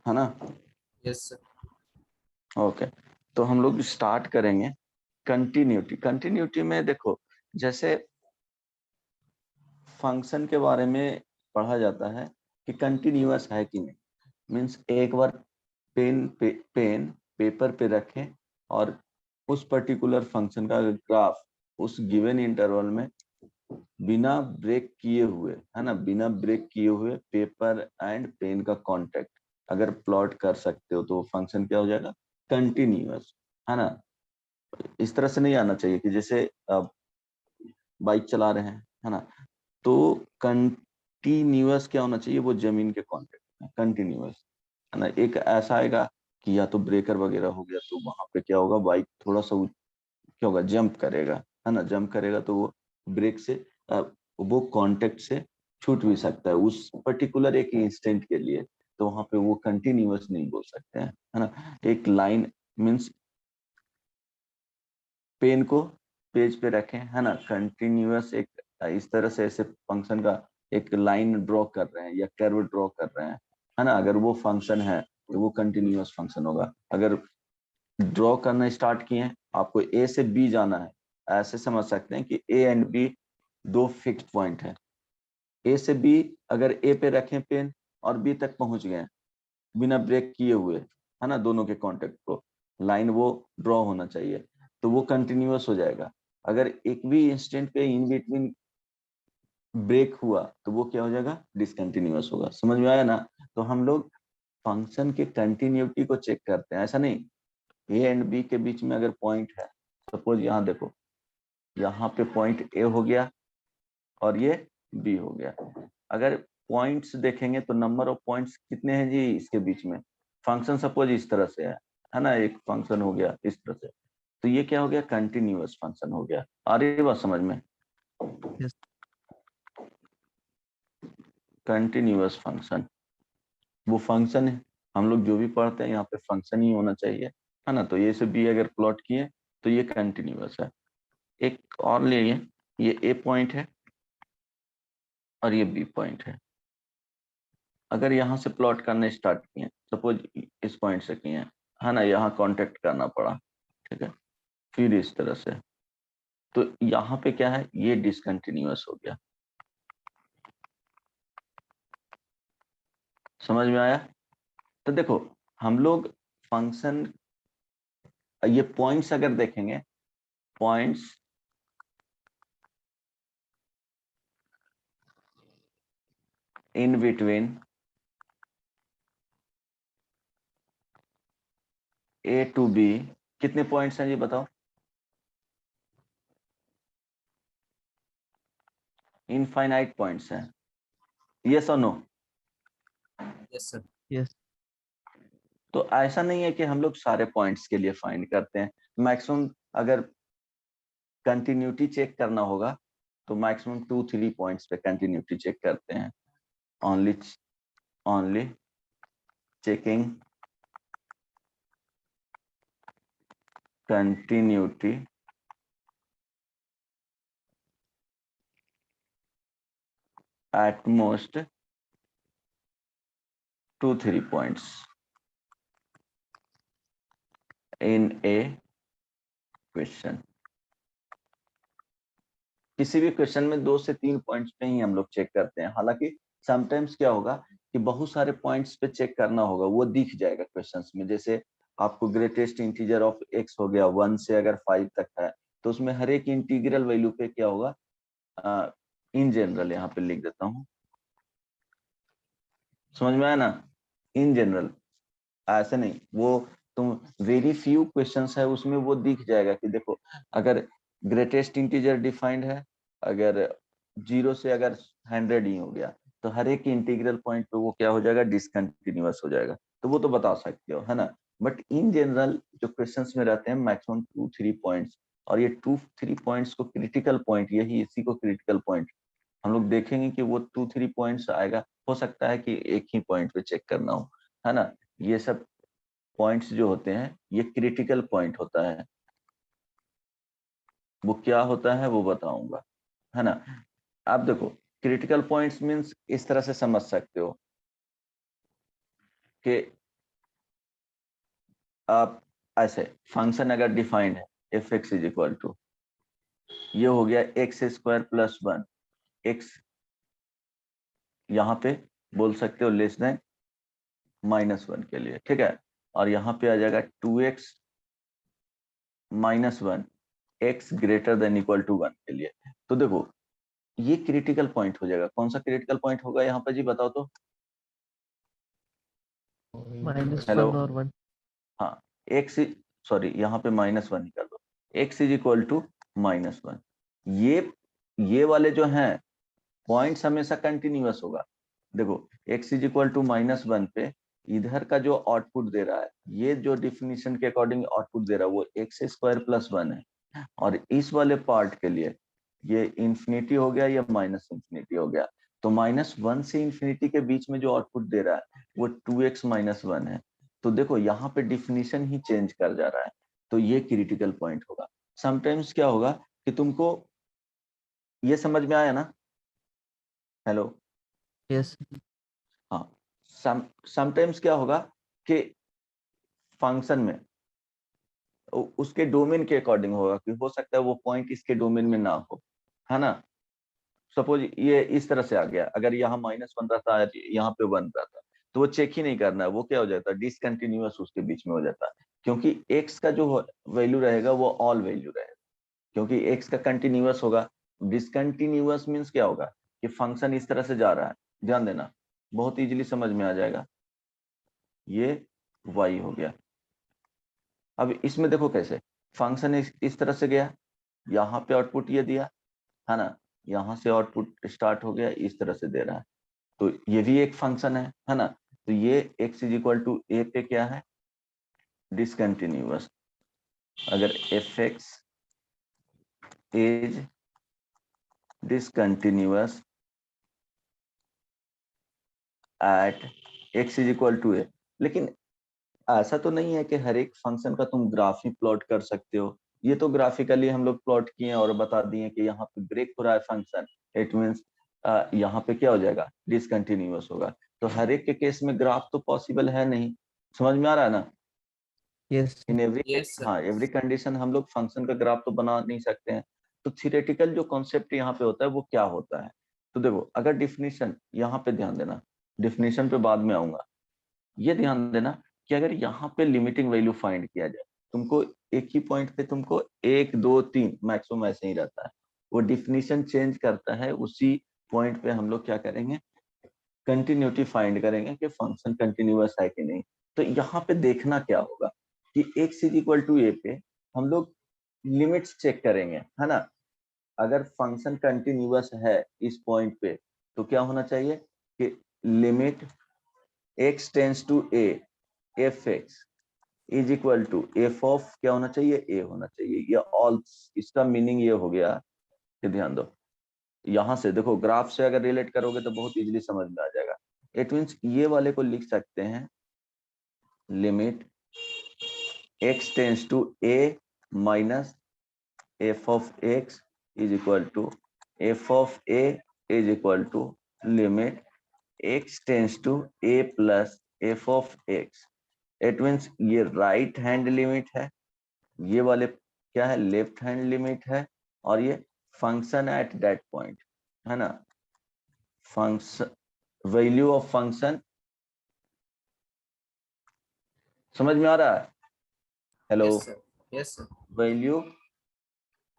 है ना? Yes sir. Okay, तो हम लोग स्टार्ट करेंगे कंटिन्यूटी। कंटिन्यूटी में देखो, जैसे फंक्शन के बारे में पढ़ा जाता है कि कंटिन्यूअस है कि नहीं। मीन्स एक बार पेन पेपर पे रखें और उस पर्टिकुलर फंक्शन का ग्राफ उस गिवन इंटरवल में बिना ब्रेक किए हुए, है ना, बिना ब्रेक किए हुए पेपर एंड पेन का कांटेक्ट अगर प्लॉट कर सकते हो तो वो फंक्शन क्या हो जाएगा? कंटिन्यूअस, है ना? इस तरह से नहीं आना चाहिए कि जैसे बाइक चला रहे हैं, है ना, तो कंटिन्यूअस क्या होना चाहिए? वो जमीन के कांटेक्ट में कंटिन्यूअस, है ना। एक ऐसा आएगा कि या तो ब्रेकर वगैरह हो गया तो वहां पे क्या होगा, बाइक थोड़ा सा क्या होगा, जंप करेगा, है ना। जंप करेगा तो वो ब्रेक से वो कांटेक्ट से छूट भी सकता है उस पर्टिकुलर एक इंस्टेंट के लिए, तो वहां पे वो कंटिन्यूअस नहीं बोल सकते हैं, है ना। एक लाइन मीन्स पेन को पेज पे रखें, है ना, कंटिन्यूअस एक इस तरह से ऐसे फंक्शन का एक लाइन ड्रॉ कर रहे हैं या कर्व ड्रॉ कर रहे हैं, है ना। अगर वो फंक्शन है तो वो कंटिन्यूअस फंक्शन होगा। अगर ड्रॉ करना स्टार्ट किए हैं, आपको ए से बी जाना है, ऐसे समझ सकते हैं कि ए एंड बी दो फिक्स्ड पॉइंट है। ए से बी अगर ए पे रखें पेन और बी तक पहुंच गए बिना ब्रेक किए हुए, है ना, दोनों के कांटेक्ट को लाइन वो ड्रॉ होना चाहिए, तो वो कंटिन्यूअस हो जाएगा। अगर एक भी इंस्टेंट पे इन बिटवीन ब्रेक हुआ तो वो क्या हो जाएगा? डिसकंटिन्यूअस होगा। समझ में आया ना? तो हम लोग फंक्शन के कंटिन्यूटी को चेक करते हैं, ऐसा नहीं ए एंड बी के बीच में अगर पॉइंट है, सपोज यहाँ देखो, यहाँ पे पॉइंट ए हो गया और ये बी हो गया। अगर पॉइंट्स देखेंगे तो नंबर ऑफ पॉइंट्स कितने हैं जी इसके बीच में? फंक्शन सपोज इस तरह से है ना, एक फंक्शन हो गया इस तरह से, तो ये क्या हो गया? कंटिन्यूअस फंक्शन हो गया। आ रही है बात समझ में? Yes. कंटिन्यूअस फंक्शन वो फंक्शन है, हम लोग जो भी पढ़ते हैं यहाँ पे फंक्शन ही होना चाहिए, है ना। तो ये से बी अगर प्लॉट किए तो ये कंटिन्यूअस है। एक और ले ये ए पॉइंट है और ये बी पॉइंट है। अगर यहाँ से प्लॉट करने स्टार्ट किए, सपोज इस पॉइंट से किए, है ना, यहाँ कांटेक्ट करना पड़ा, ठीक है, फिर इस तरह से, तो यहाँ पे क्या है? ये डिसकंटिन्यूअस हो गया। समझ में आया? तो देखो, हम लोग फंक्शन ये पॉइंट्स अगर देखेंगे, points in between A to B, कितने पॉइंट्स हैं जी बताओ? इनफाइनाइट पॉइंट्स हैं, यस और नो? Yes sir. Yes. तो ऐसा नहीं है कि हम लोग सारे पॉइंट्स के लिए फाइंड करते हैं। मैक्सिमम अगर कंटिन्यूटी चेक करना होगा तो मैक्सिमम 2-3 पॉइंट्स पे कंटिन्यूटी चेक करते हैं। Only checking continuity at most 2-3 points in a question। किसी भी क्वेश्चन में 2 से 3 पॉइंट्स पे ही हम लोग चेक करते हैं। हालांकि समटाइम्स क्या होगा कि बहुत सारे पॉइंट्स पे चेक करना होगा, वो दिख जाएगा क्वेश्चंस में। जैसे आपको ग्रेटेस्ट इंटीजर ऑफ एक्स हो गया 1 से अगर 5 तक है, तो उसमें हर एक इंटीग्रल वैल्यू पे क्या होगा? इन जनरल यहाँ पे लिख देता हूँ, समझ में आया ना? इन जनरल, ऐसे नहीं, वो तुम वेरी फ्यू क्वेश्चंस है उसमें वो दिख जाएगा कि देखो, अगर ग्रेटेस्ट इंटीजर डिफाइंड है, अगर 0 से अगर 100 ही हो गया, तो हर एक इंटीग्रल पॉइंट पे वो क्या हो जाएगा? डिसकंटिन्यूअस हो जाएगा। तो वो तो बता सकते हो, है ना। बट इन जनरल जो क्वेश्चंस में रहते हैं मैक्सिमम 2-3 पॉइंट्स, और ये 2-3 पॉइंट्स को क्रिटिकल पॉइंट, यही इसी को क्रिटिकल पॉइंट हम लोग देखेंगे कि वो 2-3 पॉइंट्स आएगा। हो सकता है कि एक ही पॉइंट पे चेक करना हो, है ना। ये सब पॉइंट्स जो होते हैं ये क्रिटिकल पॉइंट होता है। वो क्या होता है वो बताऊंगा, है ना। आप देखो, क्रिटिकल पॉइंट्स मींस इस तरह से समझ सकते हो कि आप ऐसे फंक्शन अगर डिफाइंड है F x is equal to, ये हो गया एक्स स्क्वायर प्लस 1, एक्स यहाँ पे बोल सकते हो लेस देन -1 के लिए, ठीक है। और यहाँ पे आ जाएगा 2x -1 x greater than equal to 1 के लिए। तो देखो ये क्रिटिकल पॉइंट हो जाएगा। कौन सा क्रिटिकल पॉइंट होगा यहाँ पे जी, बताओ तो। हेलो, -1 और 1। हाँ, x, सॉरी यहाँ पे -1 ही कर दो, x इज इक्वल टू -1। ये वाले जो हैं पॉइंट्स हमेशा कंटिन्यूअस होगा। देखो x इज इक्वल टू -1 पे इधर का जो आउटपुट दे रहा है, ये जो डिफिनीशन के अकॉर्डिंग आउटपुट दे रहा है वो एक्स स्क्वायर प्लस 1 है। और इस वाले पार्ट के लिए ये इंफिनिटी हो गया या -इंफिनिटी हो गया। तो -1 से इंफिनिटी के बीच में जो आउटपुट दे रहा है वो 2x -1 है। तो देखो यहाँ पे डिफिनीशन ही चेंज कर जा रहा है। तो ये क्रिटिकल पॉइंट होगा। समटाइम्स क्या होगा कि तुमको ये समझ में आया ना। Hello, yes. हाँ, समटाइम्स क्या होगा कि फंक्शन में उसके डोमेन के अकॉर्डिंग होगा कि हो सकता है वो पॉइंट इसके डोमेन में ना हो, है ना। सपोज ये इस तरह से आ गया, अगर यहाँ -1 रहता है, यहाँ पे 1 रहता, तो वो चेक ही नहीं करना है, वो क्या हो जाता है, डिसकंटिन्यूअस उसके बीच में हो जाता है। क्योंकि x का जो वैल्यू रहेगा वो ऑल वैल्यू रहेगा, क्योंकि x का कंटिन्यूअस होगा। डिसकंटिन्यूअस मीन्स क्या होगा कि फंक्शन इस तरह से जा रहा है। ध्यान देना, बहुत इजीली समझ में आ जाएगा। ये y हो गया। अब इसमें देखो कैसे फंक्शन इस तरह से गया, यहाँ पे आउटपुट ये दिया, है ना, यहाँ से आउटपुट स्टार्ट हो गया, इस तरह से दे रहा है। तो ये भी एक फंक्शन है ना। तो ये x is equal to a पे क्या है, डिसकंटिन्यूअस। अगर f x is discontinuous at x is equal to a, लेकिन ऐसा तो नहीं है कि हर एक फंक्शन का तुम ग्राफ ही प्लॉट कर सकते हो। ये तो ग्राफिकली हम लोग प्लॉट किए और बता दिए कि यहाँ पे ब्रेक हो रहा है फंक्शन, इट मीन्स यहाँ पे क्या हो जाएगा, डिसकंटिन्यूअस होगा। तो हर एक के केस में ग्राफ तो पॉसिबल है नहीं। समझ में आ रहा है ना। Yes. In every, Yes, sir. हाँ, एवरी कंडीशन हम लोग फंक्शन का ग्राफ तो बना नहीं सकते हैं। तो थियोरेटिकल जो कॉन्सेप्ट यहाँ पे होता है वो क्या होता है। तो देखो अगर डिफिनीशन, यहाँ पे ध्यान देना, डिफिनीशन पे बाद में आऊंगा। ये ध्यान देना कि अगर यहाँ पे लिमिटिंग वैल्यू फाइंड किया जाए, तुमको एक ही पॉइंट पे तुमको 1 2 3 मैक्सिमम ऐसे ही रहता है। वो डिफिनीशन चेंज करता है, उसी पॉइंट पे हम लोग क्या करेंगे, कंटिन्यूटी फाइंड करेंगे कि फंक्शन कंटिन्यूअस है कि नहीं। तो यहाँ पे देखना क्या होगा कि x is equal to a पे हम लोग लिमिट्स चेक करेंगे, है ना। अगर फंक्शन कंटिन्यूअस है इस पॉइंट पे तो क्या होना चाहिए कि limit x tends to a F x is equal to F of क्या होना चाहिए, ए होना चाहिए। ये ऑल, इसका मीनिंग ये हो गया कि ध्यान दो, यहां से देखो ग्राफ से अगर रिलेट करोगे तो बहुत इजीली समझ में आ जाएगा। इट मीन्स ये वाले को लिख सकते हैं limit x tends to a minus F of x is equal to F of a is equal to limit x tends to a plus F of x। It means ये right hand limit है, ये वाले क्या है, left hand limit है, और ये function at that point, है ना। फंक्शन, वैल्यू ऑफ फंक्शन, समझ में आ रहा है। Hello, Yes, sir. Yes, sir. Value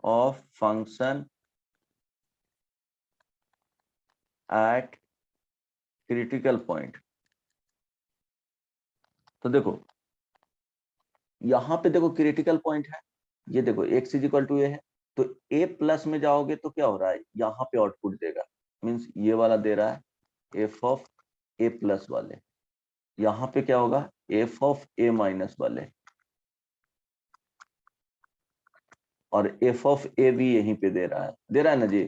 of function at critical point. तो देखो यहाँ पे देखो क्रिटिकल पॉइंट है, ये देखो x इज इक्वल टू ए है, तो a प्लस में जाओगे तो क्या हो रहा है, यहाँ पे आउटपुट देगा, मीन्स ये वाला दे रहा है एफ ऑफ ए प्लस वाले, यहाँ पे क्या होगा एफ ऑफ ए माइनस वाले, और एफ ऑफ ए भी यहीं पे दे रहा है ना जी।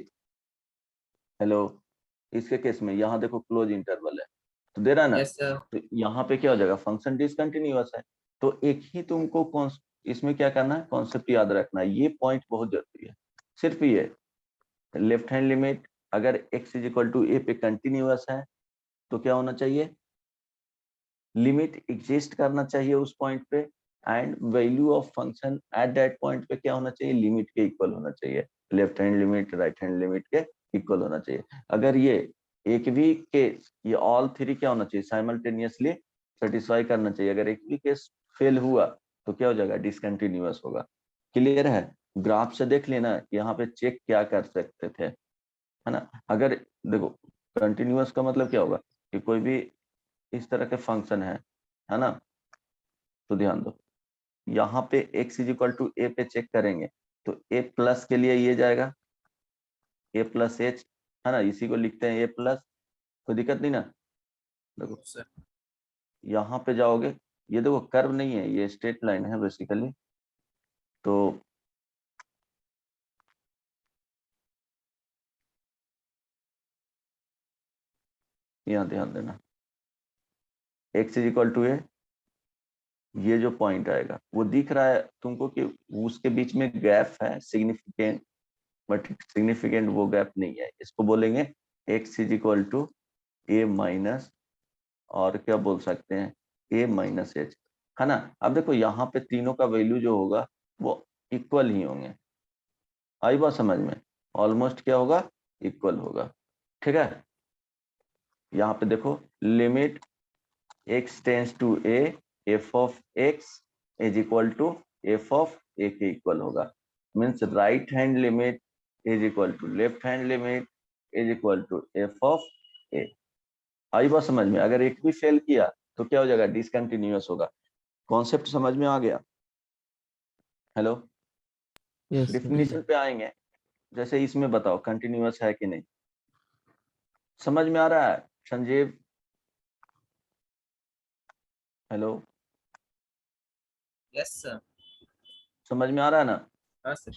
हेलो, इसके केस में यहाँ देखो क्लोज इंटरवल है तो दे रहा है ना। Yes, sir. तो यहाँ पे क्या हो जाएगा, फंक्शन डिसकंटिन्यूअस है। तो एक ही तुमको इसमें क्या करना है, कॉन्सेप्ट याद रखना है, ये पॉइंट बहुत जरूरी है। सिर्फ ये लेफ्ट हैंड लिमिट अगर x is equal to a पे कंटिन्यूअस है तो क्या होना चाहिए, लिमिट एग्जिस्ट करना चाहिए उस पॉइंट पे, and value of function at that point पे क्या होना चाहिए, लिमिट के इक्वल होना चाहिए, left hand limit right hand limit के इक्वल होना चाहिए। अगर ये एक भी केस, ये ऑल थ्री क्या होना चाहिए, साइमल्टेनियसली सेटिस्फाई करना चाहिए। अगर एक भी केस फेल हुआ तो क्या हो जाएगा, डिसकंटिन्यूअस होगा। क्लियर है? ग्राफ से देख लेना, यहाँ पे चेक क्या कर सकते थे, है ना। अगर देखो कंटिन्यूअस का मतलब क्या होगा कि कोई भी इस तरह के फंक्शन है ना, तो ध्यान दो यहाँ पे x is equal to a पे चेक करेंगे तो a प्लस के लिए ये जाएगा a प्लस एच, है ना, इसी को लिखते हैं a प्लस, कोई दिक्कत नहीं ना। देखो सर यहाँ पे जाओगे, ये देखो कर्व नहीं है, ये स्ट्रेट लाइन है बेसिकली, तो यहाँ ध्यान देना x इज इक्वल टू ए, ये जो पॉइंट आएगा वो दिख रहा है तुमको कि उसके बीच में गैप है सिग्निफिकेंट, बट सिग्निफिकेंट वो गैप नहीं है, इसको बोलेंगे x is equal to A minus, और क्या बोल सकते हैं, a माइनस एच, है ना। अब देखो यहाँ पे तीनों का वैल्यू जो होगा वो इक्वल ही होंगे, आई बात समझ में, ऑलमोस्ट क्या होगा, इक्वल होगा, ठीक है। यहाँ पे देखो limit x tends to a, f of x is equal to f of a के इक्वल होगा, means right hand limit is equal to left hand limit is equal to f of a। आई बात समझ में? अगर एक भी फेल किया तो क्या हो जाएगा, डिसकंटिन्यूअस होगा। कॉन्सेप्ट समझ में आ गया? Hello, Yes, sir. डिफिनीशन पे आएंगे, जैसे इसमें बताओ कंटिन्यूअस है कि नहीं, समझ में आ रहा है संजीव? Hello, yes sir. समझ में आ रहा है ना? हाँ sir.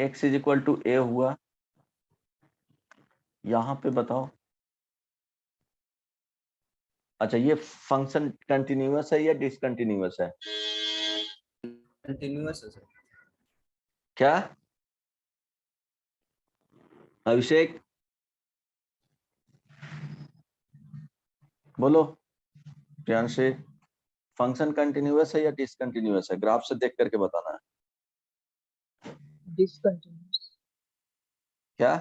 x is equal to a हुआ, यहाँ पे बताओ, अच्छा ये फंक्शन कंटिन्यूअस है या डिसकंटिन्यूअस है? कंटिन्यूअस है सर। क्या अभिषेक, बोलो प्रियांशी, फंक्शन कंटिन्यूअस है या डिसकंटिन्यूअस है, ग्राफ से देख करके बताना है। Discontinuous. क्या?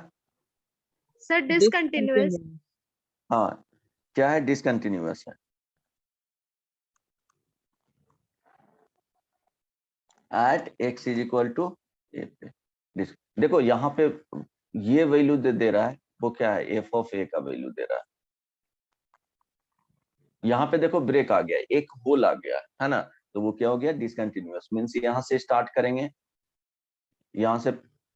Sir discontinuous. हाँ, क्या है, डिसकंटिन्यूअस है at x is equal to a पे। देखो यहाँ पे ये वैल्यू दे रहा है, वो क्या है, f ऑफ a का वैल्यू दे रहा है। यहाँ पे देखो ब्रेक आ गया, एक होल आ गया, है ना, तो वो क्या हो गया, डिसकंटिन्यूअस, मीन्स यहाँ से स्टार्ट करेंगे, यहाँ से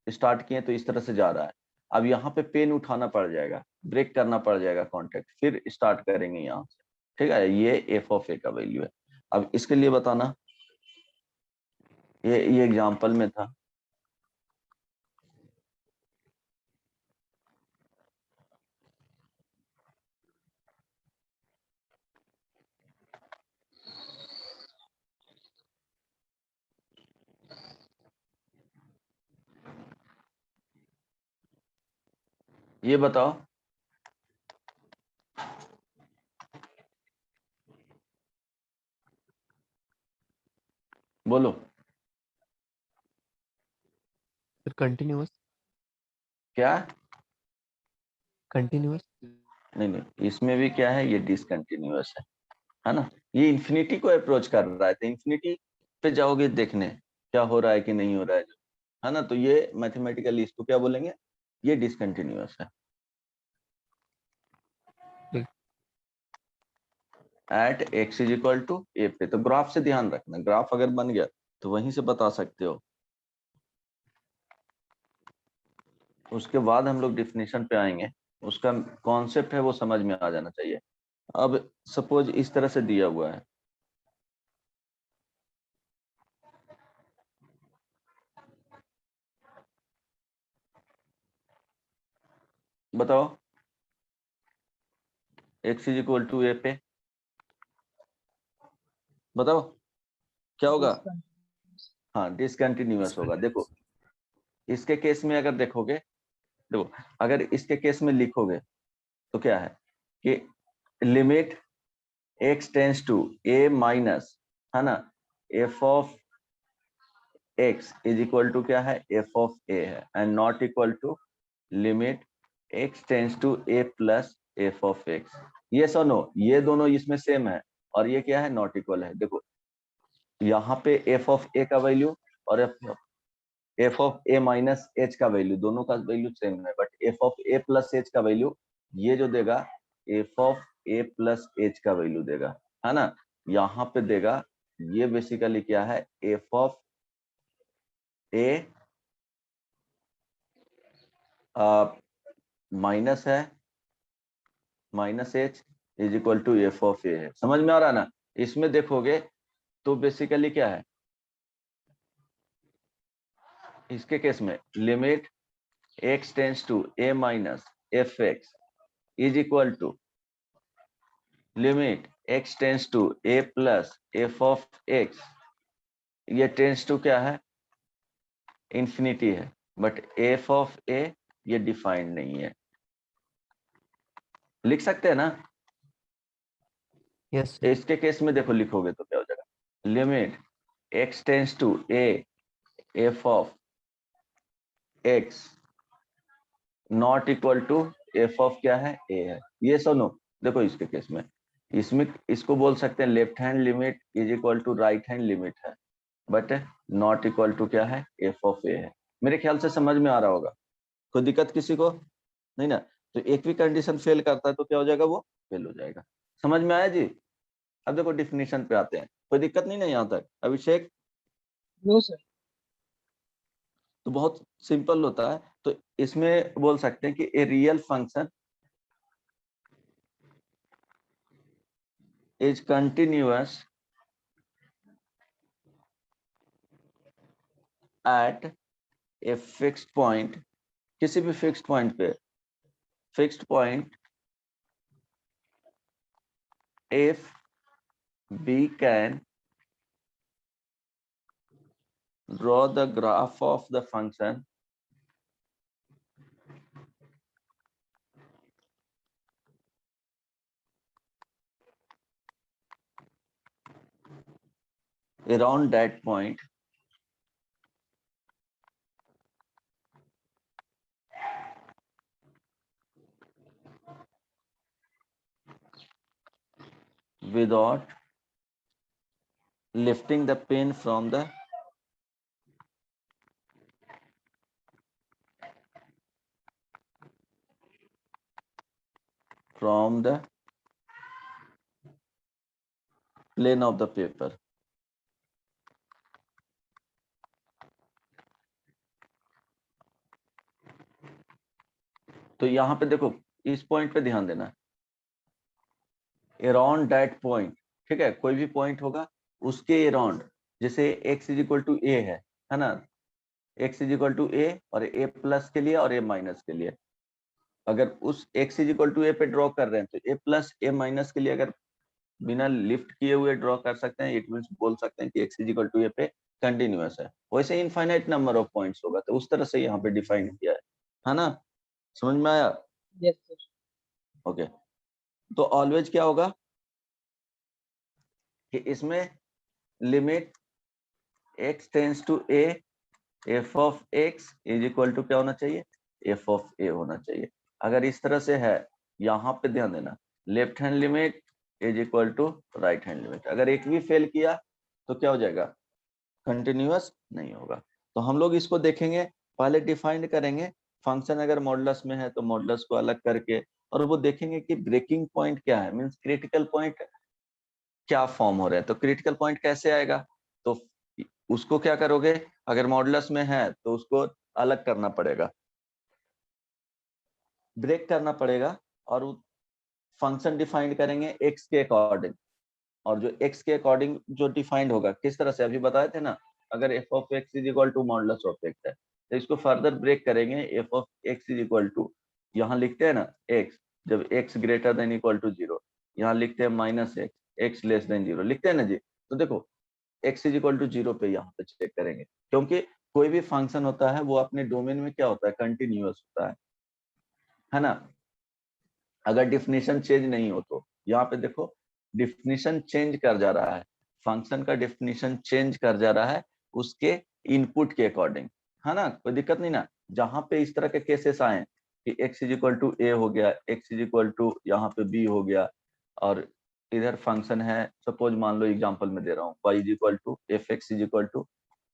स्टार्ट किए तो इस तरह से जा रहा है, अब यहाँ पे पेन उठाना पड़ जाएगा, ब्रेक करना पड़ जाएगा कॉन्टेक्ट, फिर स्टार्ट करेंगे यहाँ से, ठीक है, ये एफ ऑफ ए का वैल्यू है। अब इसके लिए बताना, ये एग्जाम्पल में था, ये बताओ, बोलो Sir, continuous. क्या? Continuous. नहीं, इसमें भी क्या है, ये डिसकंटिन्यूअस है ना, ये इन्फिनिटी को अप्रोच कर रहा है, तो इन्फिनिटी पे जाओगे देखने क्या हो रहा है कि नहीं हो रहा है ना, तो ये मैथमेटिकली इसको क्या बोलेंगे, ये डिसकंटिन्यूअस है at x is equal to a पे। तो ग्राफ से ध्यान रखना, ग्राफ अगर बन गया तो वहीं से बता सकते हो। उसके बाद हम लोग डिफिनेशन पे आएंगे, उसका कॉन्सेप्ट है वो समझ में आ जाना चाहिए। अब सपोज इस तरह से दिया हुआ है, बताओ x is equal to a पे, बताओ क्या होगा, हाँ डिसकंटिन्यूअस होगा। देखो इसके केस में अगर देखोगे देखो अगर इसके केस में लिखोगे तो क्या है कि limit x tends to a minus, है ना, f of x is equal to क्या है, f ऑफ a है, and not equal to limit x tends to a plus f of x। ये नो, ये दोनों इसमें सेम है, और ये क्या है, नॉट इक्वल है। देखो यहाँ पे f ऑफ a का वैल्यू और f of a minus h का वैल्यू, दोनों का वैल्यू सेम है, but f of a plus h का वैल्यू ये जो देगा f of a plus h का वैल्यू देगा, है ना। यहाँ पे देगा, ये बेसिकली क्या है, f ऑफ a माइनस है minus h is equal to f of a है। समझ में आ रहा ना। इसमें देखोगे तो बेसिकली क्या है, इसके केस में limit x tends to a minus F x is equal to limit x tends to a plus f of x, ये टेंस टू क्या है, इंफिनिटी है, बट f ऑफ a ये डिफाइंड नहीं है। लिख सकते हैं ना। Yes. इसके केस में देखो लिखोगे तो क्या हो जाएगा, limit x tends to a f of x not equal to f of क्या है, a है। ये सुनो, देखो इसके केस में, इसमें इसको बोल सकते हैं left hand limit is equal to right hand limit है, बट नॉट इक्वल टू क्या है, f ऑफ a है। मेरे ख्याल से समझ में आ रहा होगा। कोई दिक्कत किसी को नहीं ना। तो एक भी कंडीशन फेल करता है तो क्या हो जाएगा, वो फेल हो जाएगा। समझ में आया जी। अब देखो डिफिनीशन पे आते हैं, कोई दिक्कत नहीं ना यहाँ तक अभिषेक। No sir. तो बहुत सिंपल होता है। तो इसमें बोल सकते हैं कि a real function is continuous at a fixed point, किसी भी फिक्स्ड पॉइंट पे, fixed point if we can draw the graph of the function around that point without lifting the pen from the plane of the paper। तो यहाँ पे देखो इस point पे ध्यान देना, अराउंड दैट पॉइंट, ठीक है, कोई भी पॉइंट होगा उसके अराउंड, जैसे x इज इक्वल टू ए है ना, x इज इक्वल टू ए और a प्लस के लिए और a माइनस के लिए, अगर उस x is equal to a पे ड्रॉ कर रहे हैं तो a प्लस a माइनस के लिए अगर बिना लिफ्ट किए हुए ड्रॉ कर सकते हैं, इट मींस बोल सकते हैं कि x is equal to a पे कंटिन्यूअस है। वैसे इनफाइनाइट नंबर ऑफ पॉइंट्स होगा, तो उस तरह से यहाँ पे डिफाइन किया है ना। समझ में आया। Yes sir. ओके, तो ऑलवेज क्या होगा कि इसमें limit x tends to a f of x is equal to क्या होना चाहिए, f ऑफ a होना चाहिए। अगर इस तरह से है, यहाँ पे ध्यान देना, left hand limit is equal to right hand limit, अगर एक भी फेल किया तो क्या हो जाएगा, कंटिन्यूअस नहीं होगा। तो हम लोग इसको देखेंगे, पहले डिफाइन करेंगे फंक्शन अगर मॉडुलस में है तो मॉडुलस को अलग करके, और वो देखेंगे कि ब्रेकिंग पॉइंट क्या है, मींस क्रिटिकल पॉइंट क्या फॉर्म हो रहा है। तो क्रिटिकल पॉइंट कैसे आएगा, तो उसको क्या करोगे, अगर मॉडुलस में है तो उसको अलग करना पड़ेगा, ब्रेक करना पड़ेगा, और फंक्शन डिफाइन करेंगे x के अकॉर्डिंग, और जो x के अकॉर्डिंग जो डिफाइंड होगा किस तरह से अभी बताए थे ना, अगर f of x is equal to modulus of x है तो इसको फर्दर ब्रेक करेंगे, f of x is equal to, यहाँ लिखते हैं ना x, जब x greater than equal to 0, यहाँ लिखते हैं माइनस x लेस देन 0, लिखते हैं ना जी। तो देखो x इज इक्वल टू 0 पे यहाँ पे चेक करेंगे, क्योंकि कोई भी फंक्शन होता है वो अपने डोमेन में क्या होता है, कंटिन्यूअस होता है। है ना। अगर डिफिनीशन चेंज नहीं हो तो यहाँ पे देखो डिफिनीशन चेंज कर जा रहा है, फंक्शन का डिफिनीशन चेंज कर जा रहा है उसके इनपुट के अकॉर्डिंग, है ना, कोई दिक्कत नहीं ना। जहां पे इस तरह के केसेस आए कि x इज इक्वल टू ए हो गया, x इज इक्वल टू यहाँ पे b हो गया, और इधर फंक्शन है, सपोज मान लो एग्जांपल में दे रहा हूँ, y is equal to f x is equal to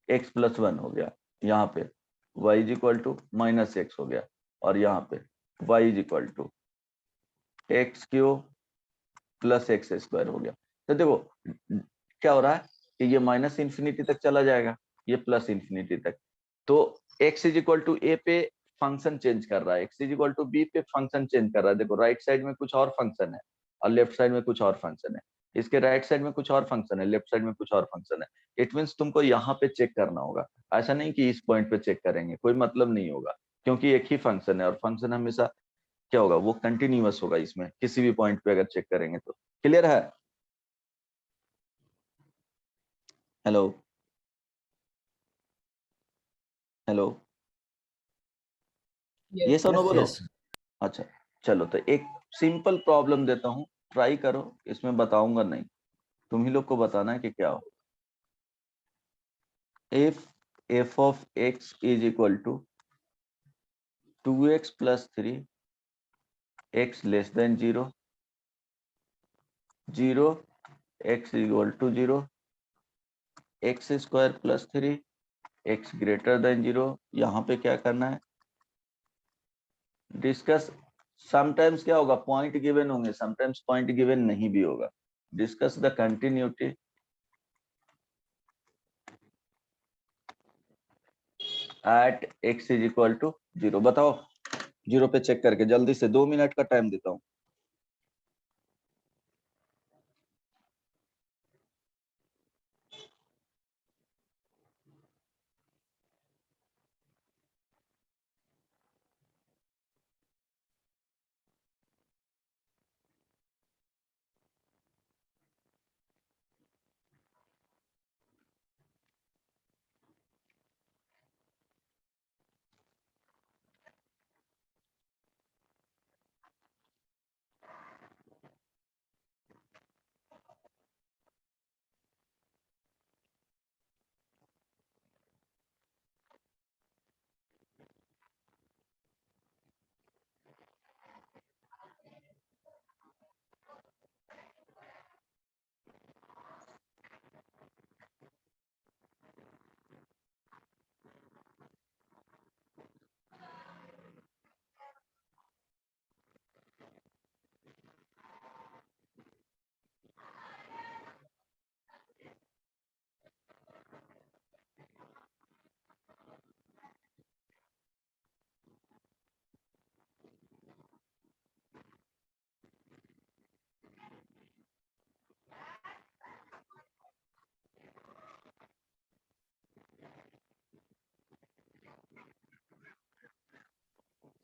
x plus one हो गया, यहाँ पे y is equal to minus x हो गया, और यहाँ पे y is equal to x cube plus x square हो गया। तो देखो क्या हो रहा है कि ये माइनस इन्फिनिटी तक चला जाएगा, ये प्लस इन्फिनिटी तक। तो x is equal to a पे फंक्शन चेंज कर रहा है, x is equal to b पे फंक्शन चेंज कर रहा है। देखो राइट साइड में कुछ और फंक्शन है और लेफ्ट साइड में कुछ और फंक्शन है, इसके राइट साइड में कुछ और फंक्शन है, लेफ्ट साइड में कुछ और फंक्शन है। इट मीन्स तुमको यहाँ पे चेक करना होगा, ऐसा नहीं कि इस पॉइंट पे चेक करेंगे, कोई मतलब नहीं होगा, क्योंकि एक ही फंक्शन है और फंक्शन हमेशा क्या होगा, वो कंटिन्यूअस होगा। इसमें किसी भी पॉइंट पे अगर चेक करेंगे तो क्लियर है। हेलो हेलो, ये Yes. सब बोलो। Yes. अच्छा चलो, तो एक सिंपल प्रॉब्लम देता हूँ, ट्राई करो, इसमें बताऊंगा नहीं, तुम ही लोग को बताना है कि क्या हो। If f of x is equal to 2x plus 3 x less than 0, 0 x equal to 0, x square plus 3 x greater than 0, यहाँ पे क्या करना है, डिस्कस। समटाइम्स क्या होगा, पॉइंट गिवन होंगे, समटाइम्स पॉइंट गिवन नहीं भी होगा। Discuss the continuity at x is equal to 0। बताओ 0 पे चेक करके जल्दी से, 2 मिनट का टाइम देता हूँ।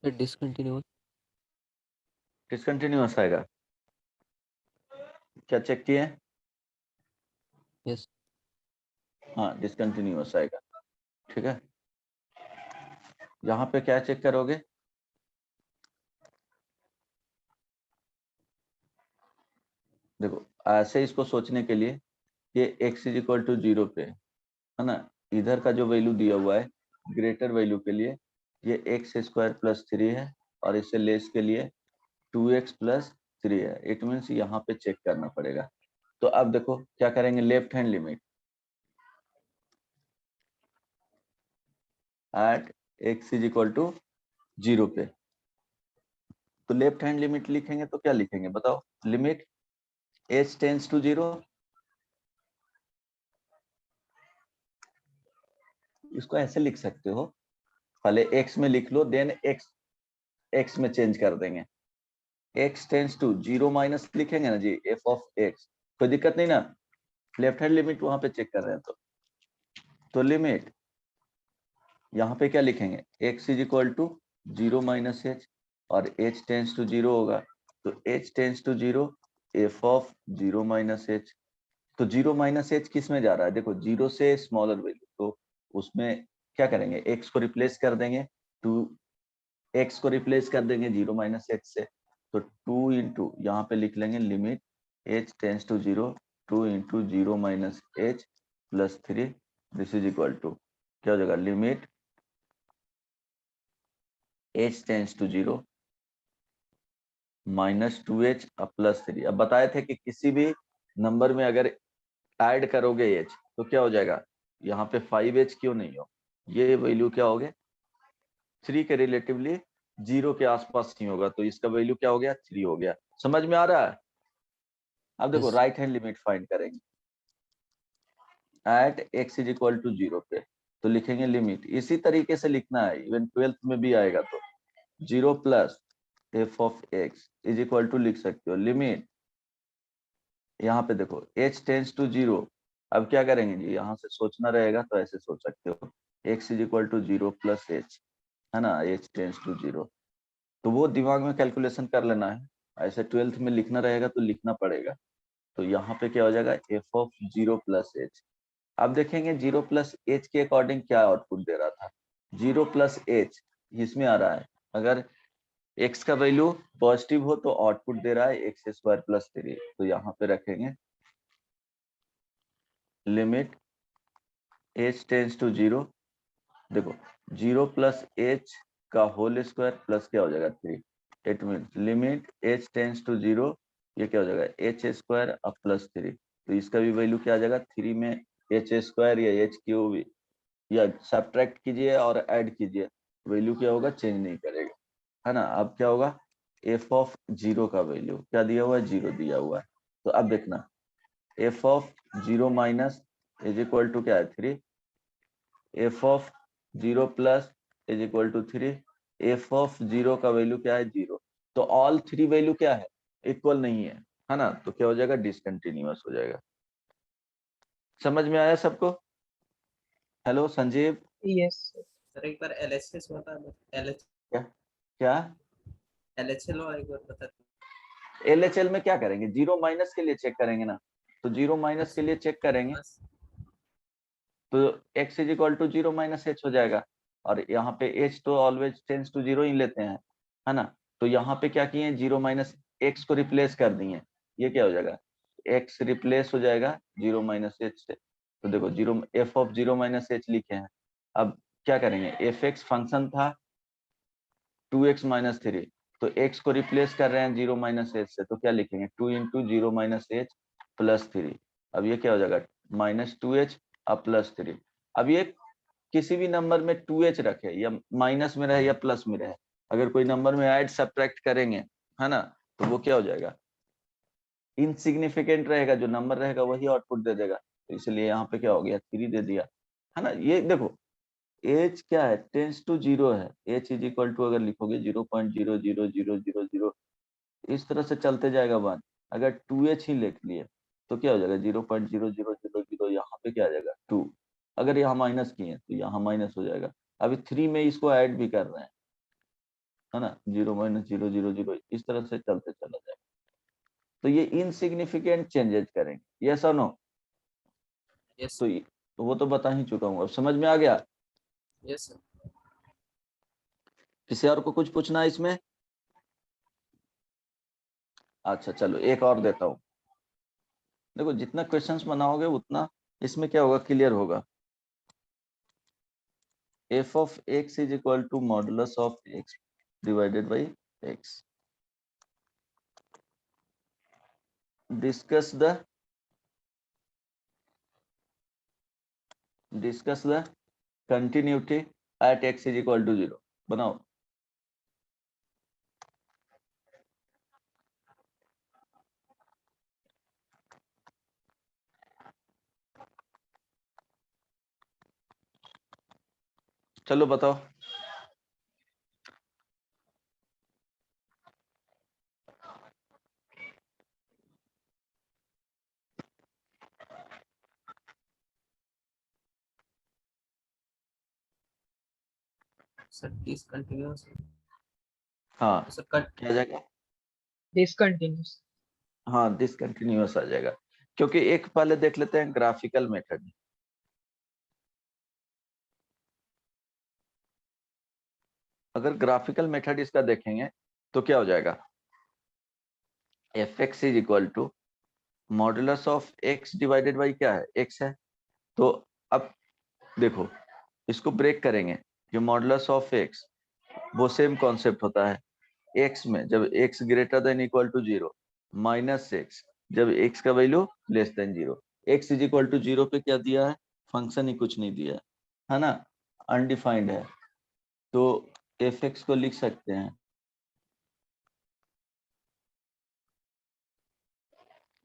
Sir, discontinuous. डिसकंटिन्यूअस आएगा, क्या चेक किए? Yes. हाँ डिसकंटिन्यूअस आएगा, ठीक है। यहाँ पे क्या चेक करोगे, देखो ऐसे इसको सोचने के लिए, ये x इज इक्वल टू 0 पे है ना, इधर का जो वैल्यू दिया हुआ है ग्रेटर वैल्यू के लिए ये एक्स स्क्वायर प्लस 3 है, और इससे लेस के लिए 2x प्लस 3 है। इट मीन्स यहाँ पे चेक करना पड़ेगा। तो अब देखो क्या करेंगे, left hand limit at x is equal to 0 पे, तो लेफ्ट हैंड लिमिट लिखेंगे तो क्या लिखेंगे बताओ, लिमिट h टेंस टू 0, इसको ऐसे लिख सकते हो, पहले x में लिख लो, देन x में चेंज कर देंगे, x टेंस टू 0 माइनस लिखेंगे ना जी, f ऑफ x, कोई दिक्कत नहीं ना, लेफ्ट हैंड लिमिट वहां पे चेक कर रहे हैं तो लिमिट यहाँ पे क्या लिखेंगे, x is equal to 0 minus h, और h टेंस टू 0 होगा, तो h tends to 0 f of 0 minus h. तो 0 माइनस एच किस में जा रहा है, देखो 0 से स्मॉलर वैल्यू, तो उसमें क्या करेंगे, x को रिप्लेस कर देंगे 2 x को रिप्लेस कर देंगे 0 माइनस एच से, तो 2 इंटू यहाँ पे लिख लेंगे limit h tends to 0, 2 into 0 minus h plus 3, this is equal to क्या हो जाएगा, limit h tends to 0 minus 2h plus 3। अब बताए थे कि किसी भी नंबर में अगर ऐड करोगे h तो क्या हो जाएगा, यहाँ पे 5h क्यों नहीं हो, ये वैल्यू क्या हो गया 3 के रिलेटिवली 0 के आसपास नहीं होगा, तो इसका वैल्यू क्या हो गया 3 हो गया। समझ में आ रहा है? अब देखो Yes. Right hand limit find करेंगे at x is equal to 0 पे, तो लिखेंगे लिमिट, इसी तरीके से लिखना है, इवन 12th में भी आएगा, तो 0 plus F of x is equal to लिख सकते हो लिमिट, यहाँ पे देखो h टेंस टू 0, अब क्या करेंगे जी, यहाँ से सोचना रहेगा तो ऐसे सोच सकते हो x is equal to 0 plus h, है ना, h टेंस टू 0, तो वो दिमाग में कैलकुलेशन कर लेना है, ऐसे 12th में लिखना रहेगा तो लिखना पड़ेगा, तो यहाँ पे क्या हो जाएगा f ऑफ 0 प्लस h। अब देखेंगे 0 प्लस h के अकॉर्डिंग क्या आउटपुट दे रहा था, 0 प्लस h इसमें आ रहा है, अगर x का वैल्यू पॉजिटिव हो तो आउटपुट दे रहा है एक्स स्क्वायर प्लस 3, तो यहाँ पे रखेंगे लिमिट h टेंस टू 0, देखो 0 प्लस h का होल स्क्वायर प्लस क्या हो जाएगा 3, it means limit h tends to 0, ये क्या हो जाएगा h स्क्वायर अब प्लस 3, तो इसका भी वैल्यू क्या आ जाएगा 3 में h स्क्वायर या h क्यूब या सब्ट्रैक्ट कीजिए और ऐड कीजिए, वैल्यू क्या होगा चेंज नहीं करेगा, है ना। अब क्या होगा f ऑफ 0 का वैल्यू क्या दिया हुआ है 0 दिया हुआ है, तो अब देखना f of 0 minus is equal to क्या है 3, f of 0 plus is equal to 3, f of 0 का वैल्यू क्या है 0, तो ऑल 3 वैल्यू क्या है इक्वल नहीं है ना, तो क्या हो जाएगा डिसकंटिन्यूअस हो जाएगा। समझ में आया सबको? Hello Sanjeev, Yes, sir. Sir एक बार एलएचएस बता दो, क्या क्या एलएचएल और एक बार बता दो। LHL में क्या करेंगे, 0 माइनस के लिए चेक करेंगे ना, तो 0 माइनस के लिए चेक करेंगे बस तो x is equal to 0 minus h हो जाएगा, और यहाँ पे h तो ऑलवेज टेंस टू 0 ही लेते हैं, है ना, तो यहाँ पे क्या किए 0 माइनस x को रिप्लेस कर दिए, ये क्या हो जाएगा x रिप्लेस हो जाएगा 0 माइनस h से, तो देखो 0 f ऑफ 0 माइनस h लिखे हैं। अब क्या करेंगे fx फंक्शन था 2x माइनस 3, तो x को रिप्लेस कर रहे हैं 0 माइनस h से, तो क्या लिखेंगे 2 इंटू 0 माइनस h प्लस 3, अब ये क्या हो जाएगा माइनस 2h अब प्लस 3, अब ये किसी भी नंबर में 2h रखे या माइनस में रहे या प्लस में रहे, अगर कोई नंबर में ऐड सब्ट्रैक्ट करेंगे, है ना, तो वो क्या हो जाएगा इनसिग्निफिकेंट रहेगा, जो नंबर रहेगा वही आउटपुट दे देगा, तो इसलिए यहाँ पे क्या हो गया 3 दे दिया, है ना। ये देखो एच क्या है टेंस टू 0 है, एच इज इक्वल टू अगर लिखोगे 0.00000, इस तरह से चलते जाएगा वन, अगर 2h ही लिख लिए तो क्या हो जाएगा 0.00000, यहाँ पे क्या आ जाएगा 2, अगर यहाँ माइनस किए तो यहाँ माइनस हो जाएगा, अभी 3 में इसको ऐड भी कर रहे हैं, है ना, 0 - 0 0 0 इस तरह से चलते चला जाएगा, तो ये इनसिग्निफिकेंट चेंजेस करेंगे, यस और नो, यस तो वो तो बता ही चुका हूँ, अब समझ में आ गया। Yes sir. किसी और को कुछ पूछना है इसमें? अच्छा चलो एक और देता हूँ, देखो जितना क्वेश्चंस बनाओगे उतना इसमें क्या होगा क्लियर होगा। f of x is equal to modulus of x divided by x. Discuss the continuity at x is equal to 0. बनाओ। चलो बताओ। सर डिसकंटिन्यूअस, हाँ सर कट क्या आ जाएगा, discontinuous. हाँ डिसकंटिन्यूअस आ जाएगा, क्योंकि एक पहले देख लेते हैं ग्राफिकल मेथड। अगर ग्राफिकल मेथड इसका देखेंगे तो क्या हो जाएगा, f x is equal to modulus of x divided by क्या है, एक्स है। तो अब देखो इसको ब्रेक करेंगे, जो मॉडुलस ऑफ एक्स वो सेम कॉन्सेप्ट होता है एक्स में, जब x greater than equal to 0 minus x जब एक्स का value less than 0। X is equal to 0 पे क्या दिया है, फंक्शन ही कुछ नहीं दिया है ना, अनडिफाइंड है। तो एफ एक्स को लिख सकते हैं,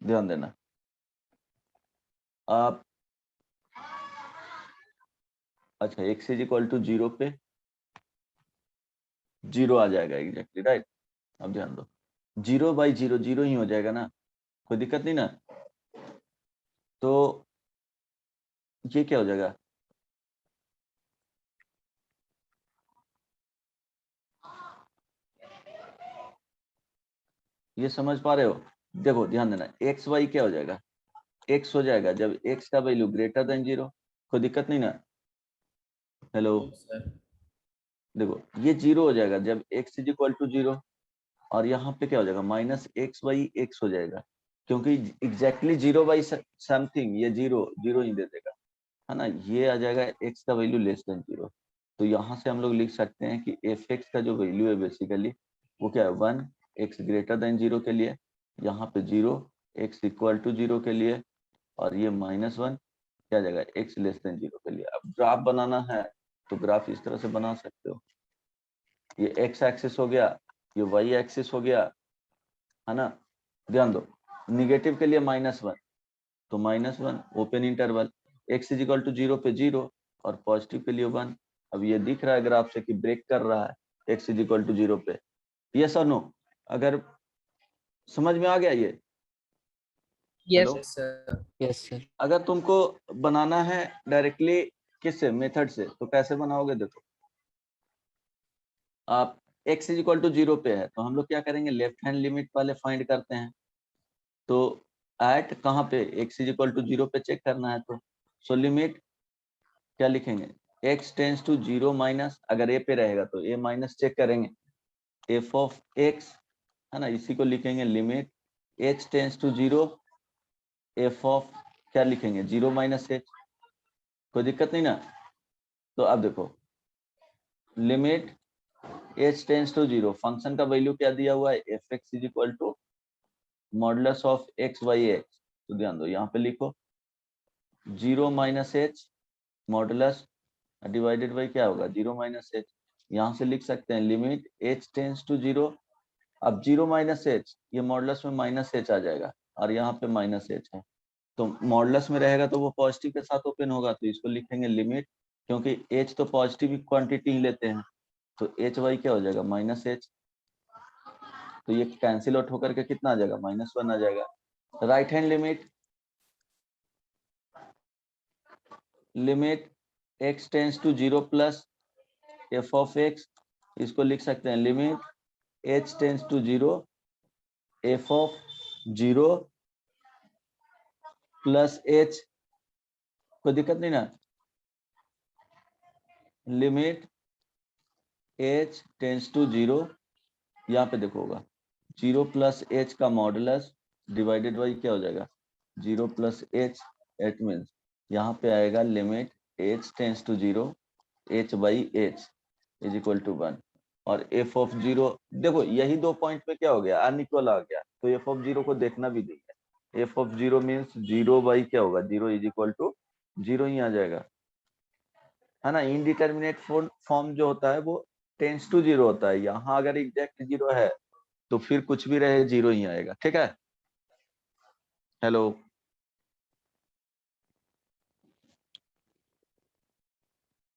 ध्यान देना आप, अच्छा एक्स इज इक्वल टू 0 पे 0 आ जाएगा एग्जैक्टली राइट। अब ध्यान दो 0/0 0 ही हो जाएगा ना, कोई दिक्कत नहीं ना। तो ये क्या हो जाएगा, ये समझ पा रहे हो, देखो ध्यान देना एक्स वाई क्या हो जाएगा, एक्स हो जाएगा जब एक्स का वैल्यू ग्रेटर देन 0, कोई दिक्कत नहीं ना। हेलो सर देखो ये 0 हो जाएगा जब एक्स इज इक्वल टू 0, और यहाँ पे क्या हो जाएगा माइनस एक्स बाई एक्स हो जाएगा, क्योंकि एग्जैक्टली 0 बाई समथिंग ये 0 0 ही दे देगा है ना। ये आ जाएगा एक्स का वैल्यू लेस देन 0। तो यहाँ से हम लोग लिख सकते हैं कि एफ एक्स का जो वैल्यू है बेसिकली वो क्या है 1 एक्स ग्रेटर देन 0 के लिए, यहाँ पे 0 एक्स इक्वल टू 0 के लिए, और ये -1 क्या आ जाएगा एक्स लेस देन 0 के लिए। अब ग्राफ बनाना है तो ग्राफ इस तरह से बना सकते हो, ये एक्स एक्सिस हो गया, ये वाई एक्सिस हो गया है ना। ध्यान दो निगेटिव के लिए -1 तो -1 open interval, x is equal to 0 पे 0 और पॉजिटिव के लिए 1। अब ये दिख रहा है ग्राफ से कि ब्रेक कर रहा है एक्स इज इक्वल टू 0 पे, यस और नो। अगर समझ में आ गया ये, Yes. Hello, sir Yes, sir. अगर तुमको बनाना है डायरेक्टली किससे मेथड से तो कैसे बनाओगे, देखो आप x इज इक्वल टू 0 पे है तो हम लोग क्या करेंगे लेफ्ट हैंड लिमिट वाले फाइंड करते हैं। तो एट कहाँ पे x इज इक्वल टू 0 पे चेक करना है, तो सो लिमिट क्या लिखेंगे x टेंस टू 0 माइनस, अगर a पे रहेगा तो a माइनस चेक करेंगे f ऑफ x है ना, इसी को लिखेंगे limit h tends to 0 f of क्या लिखेंगे 0 माइनस h, कोई दिक्कत नहीं ना। तो अब देखो limit h tends to 0 function का वैल्यू क्या दिया हुआ है F x is equal to modulus of x by x. तो ध्यान दो यहाँ पे लिखो 0 minus h modulus divided by क्या होगा 0 माइनस एच, यहाँ से लिख सकते हैं लिमिट h टेंस टू 0। अब 0 माइनस एच ये मॉडुलस में माइनस एच आ जाएगा और यहाँ पे माइनस एच है, तो मॉडुलस में रहेगा तो वो पॉजिटिव के साथ ओपन होगा, तो इसको लिखेंगे लिमिट, क्योंकि h तो पॉजिटिव क्वांटिटी ही लेते हैं तो एच वाई क्या हो जाएगा माइनस एच, तो ये कैंसिल आउट होकर के कितना आ जाएगा -1 आ जाएगा। Right hand limit x tends to 0 plus f of x, इसको लिख सकते हैं limit h tends to 0 f of 0 plus h, कोई दिक्कत नहीं ना। लिमिट h टेंस टू 0, यहाँ पे देखो होगा 0 प्लस h का मॉडुलस डिवाइडेड बाई क्या हो जाएगा 0 प्लस h, एट मीन्स यहाँ पे आएगा limit h tends to 0 h by h is equal to 1, और f ऑफ 0 देखो यही 2 पॉइंट पे क्या हो गया अनइक्वल आ गया, तो f ऑफ 0 को देखना भी नहीं है, f ऑफ 0 मीन्स 0 बाई क्या होगा 0 इज इक्वल टू 0 ही आ जाएगा है ना। इनडिटर्मिनेट फॉर्म जो होता है वो टेंस टू 0 होता है, यहाँ अगर एग्जैक्ट 0 है तो फिर कुछ भी रहे 0 ही आएगा, ठीक है। हेलो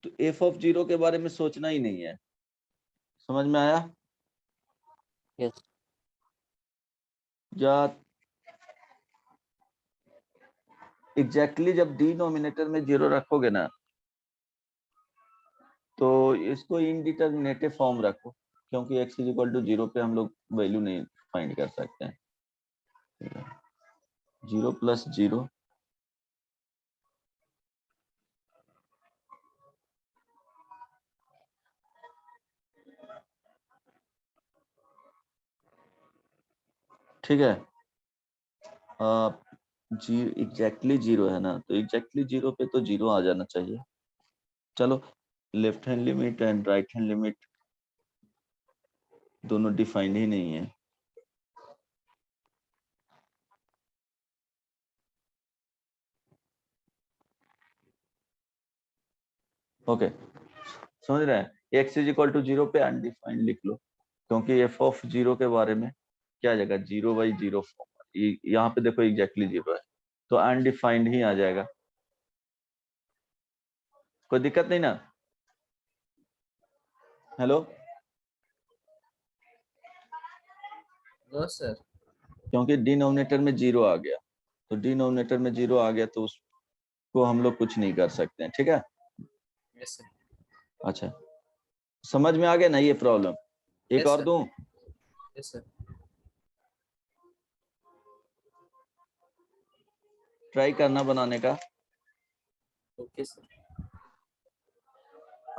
तो f ऑफ 0 के बारे में सोचना ही नहीं है, समझ में आया। Yes. या एग्जैक्टली जब डिनोमिनेटर में 0 रखोगे ना तो इसको इनडिटर्मिनेटिव फॉर्म रखो, क्योंकि x इज इक्वल टू 0 पे हम लोग वैल्यू नहीं फाइंड कर सकते हैं। 0 प्लस 0 0 ठीक है, जी एग्जैक्टली जीरो है ना, तो एग्जैक्टली जीरो पे तो जीरो आ जाना चाहिए। चलो, left hand limit and right hand limit दोनों डिफाइंड ही नहीं है। ओके, समझ रहे हैं? x is equal to zero पे अनडिफाइंड लिख लो, क्योंकि एफ ऑफ जीरो के बारे में क्या आ जाएगा, जीरो बाई जीरो फॉर्म। यहाँ पे देखो एग्जैक्टली जीरो है, तो अनडिफाइंड ही आ जाएगा। कोई दिक्कत नहीं ना? Hello, no sir. क्योंकि डिनोमिनेटर में जीरो आ गया, तो डिनोमिनेटर में जीरो आ गया तो उसको हम लोग कुछ नहीं कर सकते हैं। ठीक है, यस सर। अच्छा, समझ में आ गया ना ये प्रॉब्लम? एक Yes, और sir. दूं? Yes sir. ट्राई करना बनाने का। Okay sir.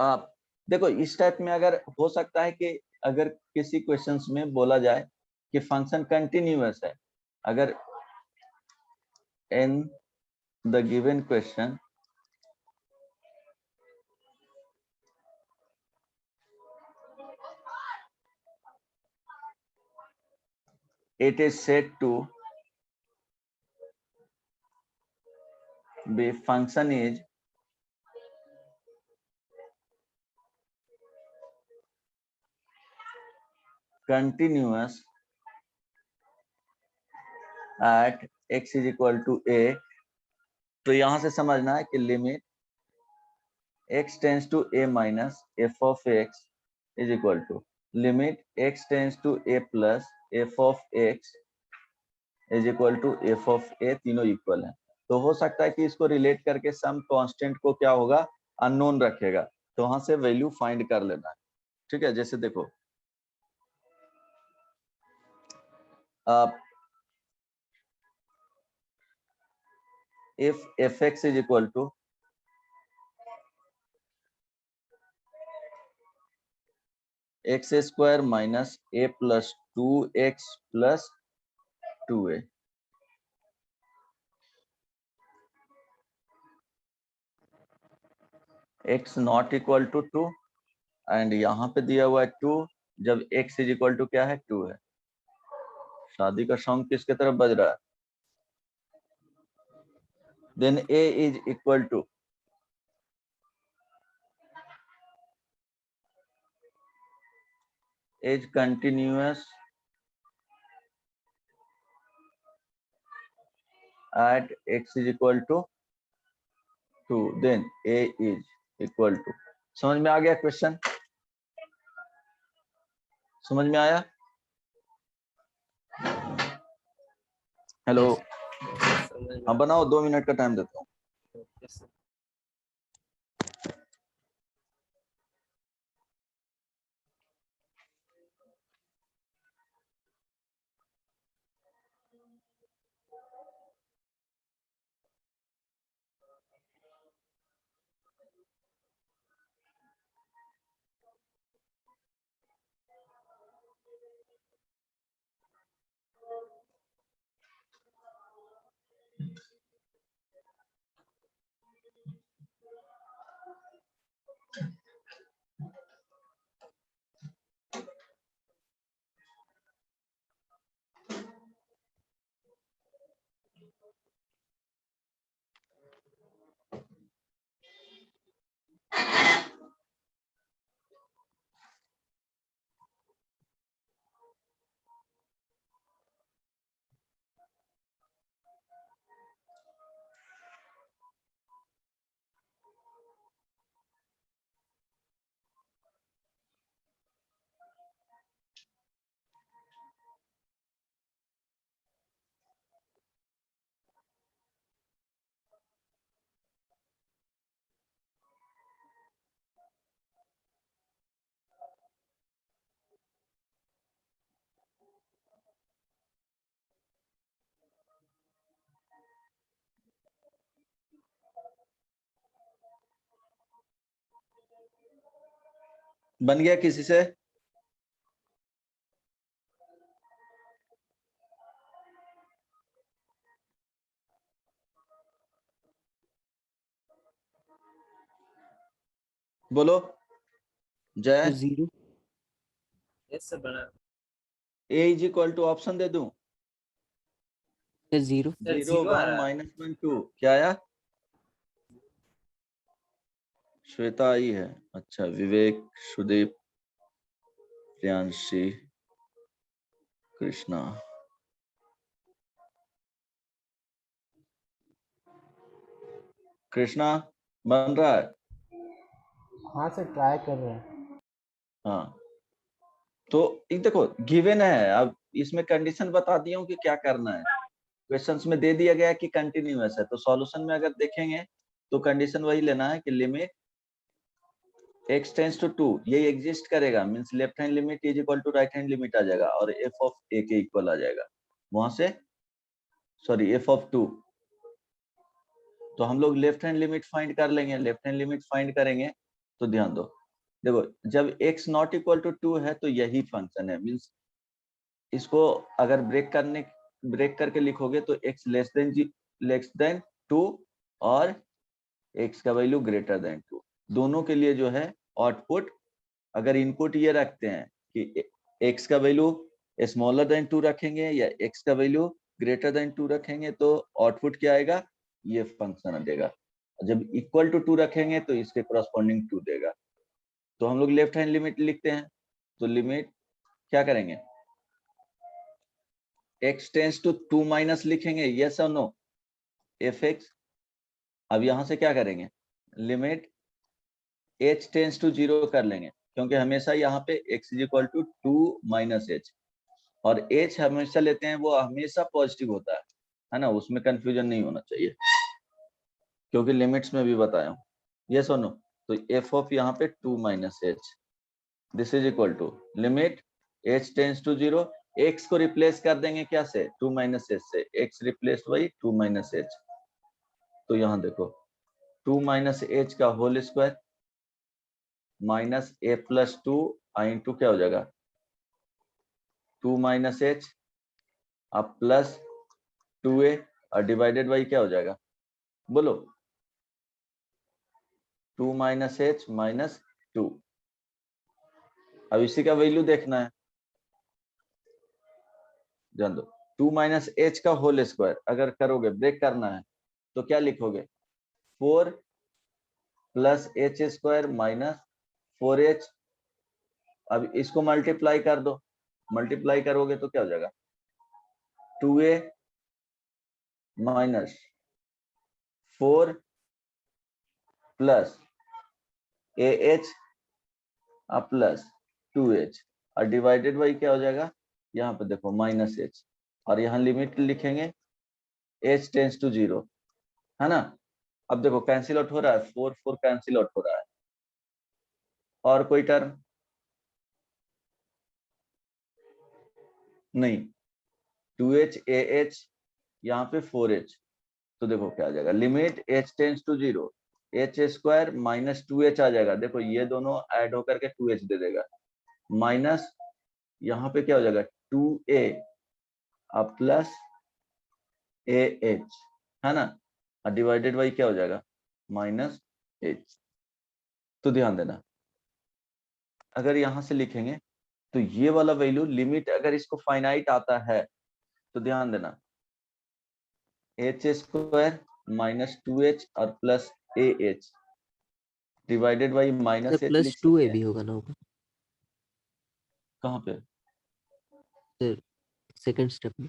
आप देखो, इस टाइप में अगर हो सकता है कि अगर किसी क्वेश्चंस में बोला जाए कि फंक्शन कंटिन्यूअस है, अगर in the given question it is said to be function is continuous at x is equal to a, तो यहां से समझना है कि limit x tends to a minus f of x is equal to limit x tends to a plus f of x is equal to f of a, तीनों equal है। तो हो सकता है कि इसको रिलेट करके सम कांस्टेंट को क्या होगा, अननोन रखेगा, तो वहां से वैल्यू फाइंड कर लेना है। ठीक है, जैसे देखो if fx is equal to x square minus a plus 2x plus 2a, x not equal to 2 and यहाँ पे दिया हुआ है 2, जब x इज इक्वल टू क्या है, 2 है। शादी का सॉन्ग किसके तरफ बज रहा है? Then a is equal to is continuous at x is equal to 2, then a is equal to, समझ में आ गया क्वेश्चन? समझ में आया? हेलो, हाँ बनाओ, 2 मिनट का टाइम देता हूँ। Okay sir. बन गया किसी से? बोलो जय। 0. Yes, sir. बना ए इज इक्वल टू ऑप्शन दे दूं, 0. सर 0 जीरो आ 1 रहा है। -1 2 क्या आया? श्वेता आई है, अच्छा विवेक, सुदीप, प्रियांशी, कृष्णा। कृष्णा बन रहा है? हाँ सर ट्राई कर रहे हैं। हाँ तो ये देखो गिवन है, अब इसमें कंडीशन बता दिया हूँ कि क्या करना है। क्वेश्चंस में दे दिया गया है कि कंटिन्यूअस है, तो सॉल्यूशन में अगर देखेंगे तो कंडीशन वही लेना है कि लिमिट x टेंड्स टू 2 ये एग्जिस्ट करेगा, means left hand limit is equal to right hand limit आ जाएगा और f ऑफ a के इक्वल आ जाएगा वहां से, सॉरी f ऑफ 2। तो हम लोग लेफ्ट हैंड लिमिट फाइंड कर लेंगे, लेफ्ट हैंड लिमिट फाइंड करेंगे तो ध्यान दो, देखो जब x नॉट इक्वल टू 2 है तो यही फंक्शन है, मींस इसको अगर ब्रेक करके लिखोगे तो x लेस देन 2 और x का वैल्यू ग्रेटर देन 2, दोनों के लिए जो है आउटपुट अगर इनपुट ये रखते हैं कि x का वैल्यू स्मॉलर देन 2 रखेंगे या x का वैल्यू ग्रेटर देन 2 रखेंगे तो आउटपुट क्या आएगा, ये फंक्शन देगा। जब इक्वल टू 2 रखेंगे तो इसके करस्पॉन्डिंग 2 देगा। तो हम लोग लेफ्ट हैंड लिमिट लिखते हैं, तो लिमिट क्या करेंगे, x टेंड्स टू 2 माइनस लिखेंगे, यस और नो, fx। अब यहां से क्या करेंगे, लिमिट h टेंड्स टू 0 कर लेंगे, क्योंकि हमेशा यहाँ पे x is equal to 2 minus h, और h हमेशा लेते हैं वो हमेशा पॉजिटिव होता है ना, उसमें कंफ्यूजन नहीं होना चाहिए क्योंकि लिमिट्स में भी बताया हूँ, यस और नो। तो f ऑफ यहाँ पे 2 minus h this is equal to limit h tends to 0, x को रिप्लेस कर देंगे क्या से, 2 माइनस h से, x replace by 2 minus h। तो यहाँ देखो 2 माइनस h का whole square minus a plus 2 i into क्या हो जाएगा 2 माइनस h अब प्लस 2a और डिवाइडेड बाई क्या हो जाएगा, बोलो 2 माइनस h माइनस 2। अब इसी का वैल्यू देखना है, जान दो 2 माइनस h का होल स्क्वायर अगर करोगे ब्रेक करना है तो क्या लिखोगे 4 plus h square minus 4h। अब इसको मल्टीप्लाई कर दो, मल्टीप्लाई करोगे तो क्या हो जाएगा 2a minus 4 plus ah plus 2h और डिवाइडेड बाई क्या हो जाएगा, यहाँ पे देखो माइनस h और यहाँ लिमिट लिखेंगे h टेंड्स टू 0, है ना। अब देखो कैंसिल आउट हो रहा है, 4 4 कैंसिल आउट हो रहा है, और कोई टर्म नहीं, 2h ah यहाँ पे 4h, तो देखो क्या आ जाएगा limit h tends to 0 h square minus 2h आ जाएगा, देखो ये दोनों ऐड होकर के 2h दे देगा, माइनस यहाँ पे क्या हो जाएगा 2a अब प्लस ah, है ना, और डिवाइडेड बाई क्या हो जाएगा माइनस h। तो ध्यान देना अगर यहां से लिखेंगे तो ये वाला वैल्यू लिमिट अगर इसको फाइनाइट आता है तो ध्यान देना h स्क्वायर माइनस 2h और plus ah divided by sir minus h plus लिख 2a सकते हैं। भी होगा ना ऊपर, कहाँ पे सर सेकंड स्टेप में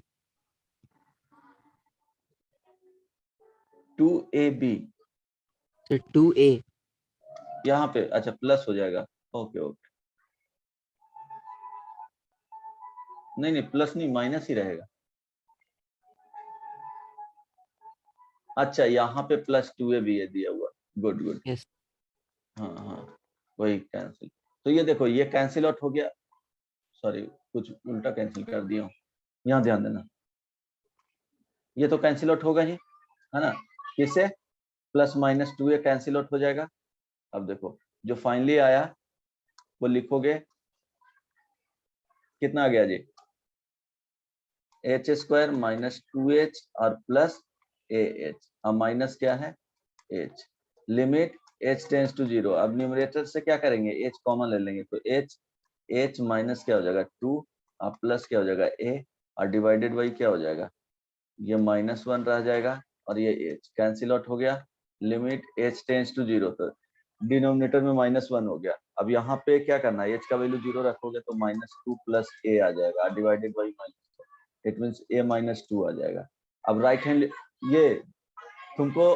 2ab सर 2a। यहाँ पे अच्छा प्लस हो जाएगा, ओके ओके, नहीं नहीं प्लस नहीं माइनस ही रहेगा, अच्छा यहाँ पे प्लस 2a भी है दिया हुआ, गुड गुड, यस हाँ हाँ वही कैंसिल। तो ये देखो ये कैंसिल आउट हो गया, सॉरी कुछ उल्टा कैंसिल कर दिया हूँ, यहाँ ध्यान देना ये तो कैंसिल आउट होगा ही, है ना, किससे plus minus 2a cancel out हो जाएगा। अब देखो जो फाइनली आया वो लिखोगे कितना आ गया जी h स्क्वायर माइनस 2h और प्लस ah, अब माइनस क्या है h, limit h tends to 0। अब न्यूमरेटर से क्या करेंगे, h कॉमन ले लेंगे, तो h माइनस क्या हो जाएगा 2 और प्लस क्या हो जाएगा a और डिवाइडेड बाई क्या हो जाएगा, ये -1 रह जाएगा और ये h कैंसिल आउट हो गया। लिमिट h टेंस टू 0, तो डिनोमिनेटर में -1 हो गया। अब यहाँ पे क्या करना है, h का वैल्यू 0 रखोगे तो -2 प्लस a आ जाएगा divided by -2, it means a -2 आ जाएगा। अब राइट हैंड, ये तुमको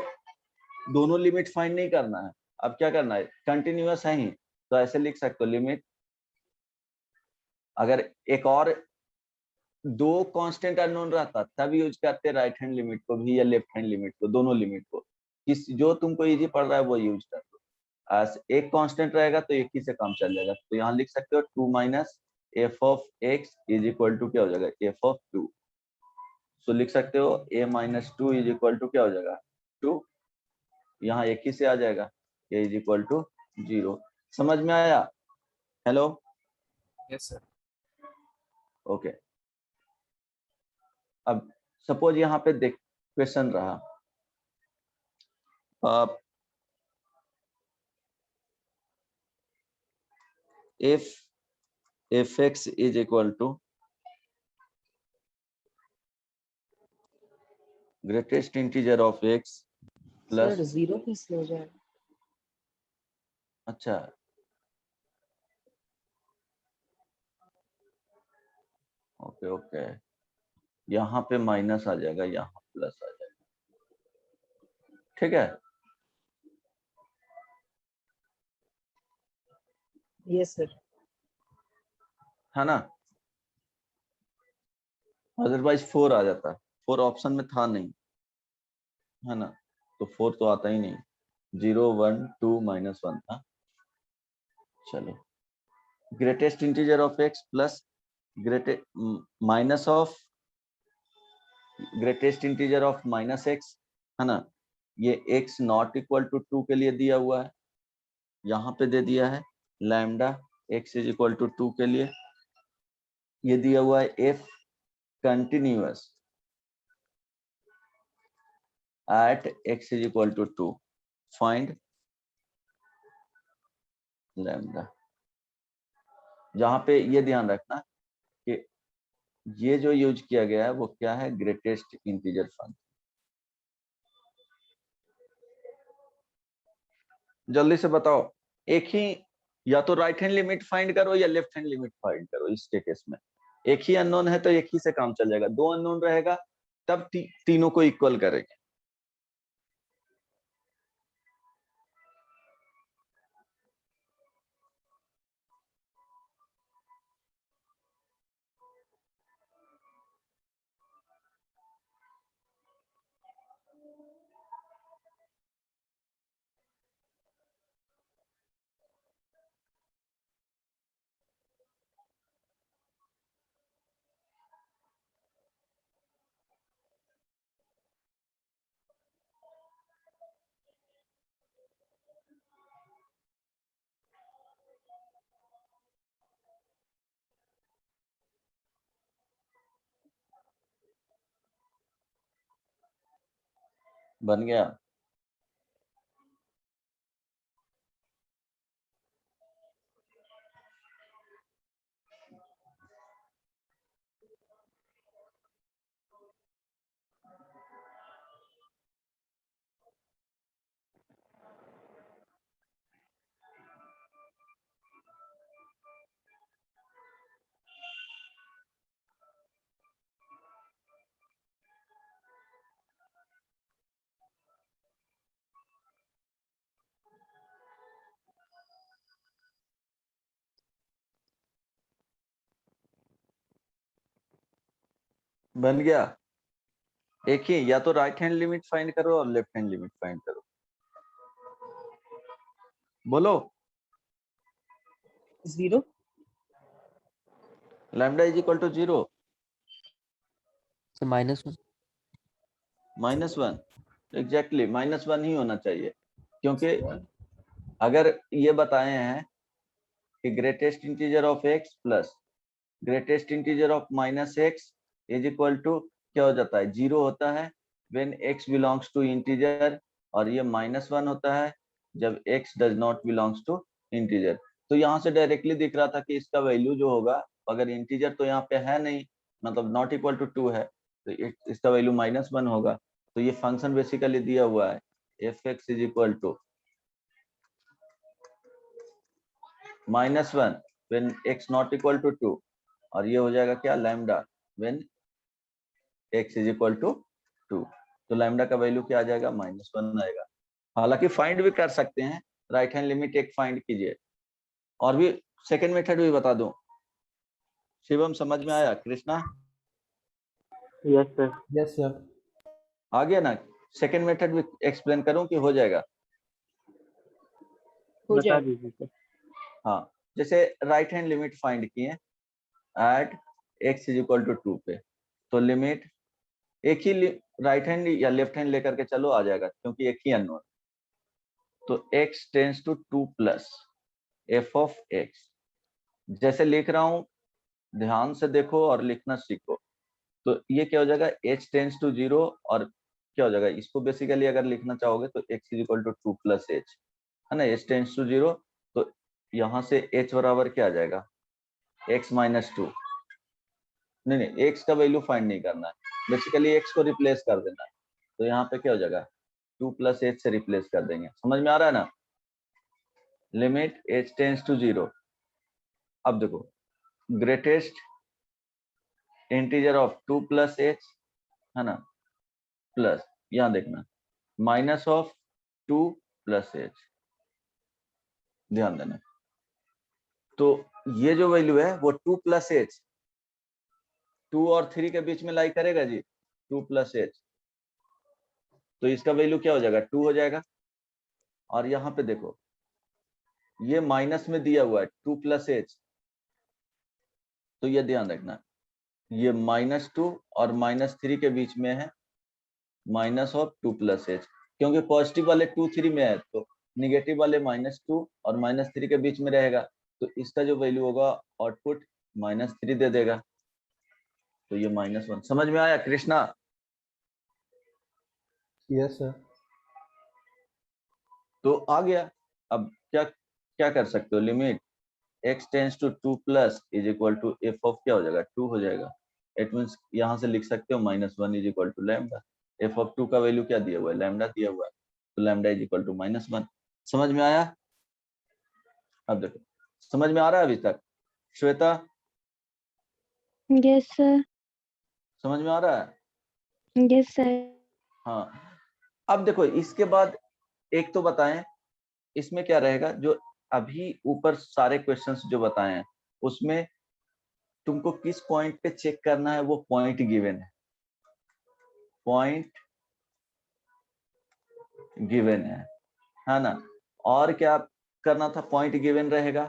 दोनों लिमिट फाइंड नहीं करना है, अब क्या करना है, कंटिन्यूअस है ही तो ऐसे लिख सकते हो लिमिट, अगर एक और दो कांस्टेंट अननोन रहता तब यूज करते राइट हैंड लिमिट को भी या लेफ्ट हैंड लिमिट को, दोनों लिमिट को, किस जो तुमको इजी पड़ रहा है वो यूज कर लो। एक कांस्टेंट रहेगा तो एक ही से काम चल जाएगा, तो यहाँ लिख सकते हो 2 minus F of x is equal to क्या हो जाएगा, एफ ऑफ 2। सो लिख सकते हो a minus 2 is equal to क्या हो जाएगा 2, यहाँ एक ही से आ जाएगा, a इज इक्वल टू 0। समझ में आया? Hello, Yes, sir. ओके। अब सपोज यहाँ पे देख क्वेश्चन रहा, if fx is equal to greatest integer of x plus, sir 0 कैसे हो जाएगा? अच्छा ओके ओके, यहाँ पे माइनस आ जाएगा, यहाँ प्लस आ जाएगा, ठीक है? Yes sir. है ना? अदरवाइज 4 आ जाता, 4 ऑप्शन में था नहीं, है ना? तो 4 तो आता ही नहीं, 0 1 2 -1 था। चलो, greatest integer of x plus minus of greatest integer of -x, है ना? ये x नॉट इक्वल टू 2 के लिए दिया हुआ है, यहाँ पे दे दिया है lambda x is equal to 2 के लिए, ये दिया हुआ है f continuous at x is equal to 2, find lambda। जहां पे ये ध्यान रखना कि ये जो यूज किया गया है वो क्या है, ग्रेटेस्ट इंटीजर फंक्शन। जल्दी से बताओ, एक ही, या तो राइट हैंड लिमिट फाइंड करो या लेफ्ट हैंड लिमिट फाइंड करो। इसके केस में एक ही अननोन है तो एक ही से काम चल जाएगा, दो अननोन रहेगा तब तीनों को इक्वल करेंगे। बन गया? बन गया? एक ही, या तो राइट हैंड लिमिट फाइंड करो और लेफ्ट हैंड लिमिट फाइंड करो, बोलो। 0 lambda is equal to 0, So -1. -1, exactly -1 ही होना चाहिए, क्योंकि अगर ये बताए हैं कि greatest integer of x plus greatest integer of -x is equal to क्या हो जाता है, 0 होता है when x belongs to integer, और ये -1 होता है जब x does not belongs to integer. तो यहाँ से डायरेक्टली दिख रहा था कि इसका वैल्यू जो होगा, अगर इंटीजर तो यहाँ पे है नहीं, मतलब नॉट इक्वल टू 2 है, तो इसका वैल्यू -1 होगा। तो ये फंक्शन बेसिकली दिया हुआ है f(x) is equal to -1 when x not equal to 2, और ये हो जाएगा क्या, lambda when x is equal to 2। तो लैम्डा का वैल्यू क्या आ जाएगा, -1 आएगा। हालांकि फाइंड भी कर सकते हैं, राइट हैंड लिमिट एक फाइंड कीजिए, और भी सेकंड मेथड भी बता दूं। शिवम समझ में आया? Krishna Yes, sir. Yes sir. आ गया ना? सेकंड मेथड भी एक्सप्लेन करूं कि हो जाएगा? हो बता जाएगा। दीजिए सर। हाँ, जैसे राइट हैंड लिमिट फाइंड किए at x is equal to 2 पे, तो लिमिट एक ही राइट हैंड या लेफ्ट हैंड लेकर के चलो, आ जाएगा, क्योंकि एक ही अननोन। तो x tends to 2 plus f of x। जैसे लिख रहा हूं, ध्यान से देखो और लिखना सीखो। तो ये क्या हो जाएगा, h टेंड्स टू 0, और क्या हो जाएगा, इसको बेसिकली अगर लिखना चाहोगे तो x is equal to 2 plus h, है ना, h टेंड्स टू 0। तो यहाँ से h बराबर क्या आ जाएगा, x माइनस 2। नहीं, x का वैल्यू फाइंड नहीं करना है, बेसिकली x को रिप्लेस कर देना है। तो यहाँ पे क्या हो जाएगा, 2 प्लस h से रिप्लेस कर देंगे। समझ में आ रहा है ना? Limit h tends to 0। अब देखो, greatest integer of 2 plus h, है ना, प्लस यहाँ देखना माइनस ऑफ 2 प्लस h, ध्यान देना। तो ये जो वैल्यू है वो 2 प्लस h, 2 और 3 के बीच में लाई करेगा जी, 2 प्लस h। तो इसका वैल्यू क्या हो जाएगा, 2 हो जाएगा। और यहाँ पे देखो, ये माइनस में दिया हुआ है 2 प्लस h, तो ये ध्यान रखना, ये -2 और -3 के बीच में है, माइनस ऑफ 2 प्लस h। क्योंकि पॉजिटिव वाले 2 3 में है, तो निगेटिव वाले -2 और -3 के बीच में रहेगा, तो इसका जो वैल्यू होगा आउटपुट -3 दे देगा। तो ये -1। समझ में आया कृष्णा? Yes sir. तो आ गया। अब क्या क्या कर सकते हो, limit x tends to 2 plus is equal to f of क्या हो जाएगा, 2 हो जाएगा। इट मींस यहाँ से लिख सकते हो -1 is equal to lambda. f of 2 का वैल्यू क्या दिया हुआ है, लैम्डा दिया हुआ है, तो लैम्डा इज इक्वल टू -1। समझ में आया? अब देखो, समझ में आ रहा है अभी तक? Shweta Yes, sir. समझ में आ रहा है? Yes, sir. हाँ। अब देखो, इसके बाद एक तो बताएं, इसमें क्या रहेगा, जो अभी ऊपर सारे क्वेश्चंस जो बताए हैं, उसमें तुमको किस पॉइंट पे चेक करना है, वो पॉइंट गिवन है ना। और क्या करना था, पॉइंट गिवन रहेगा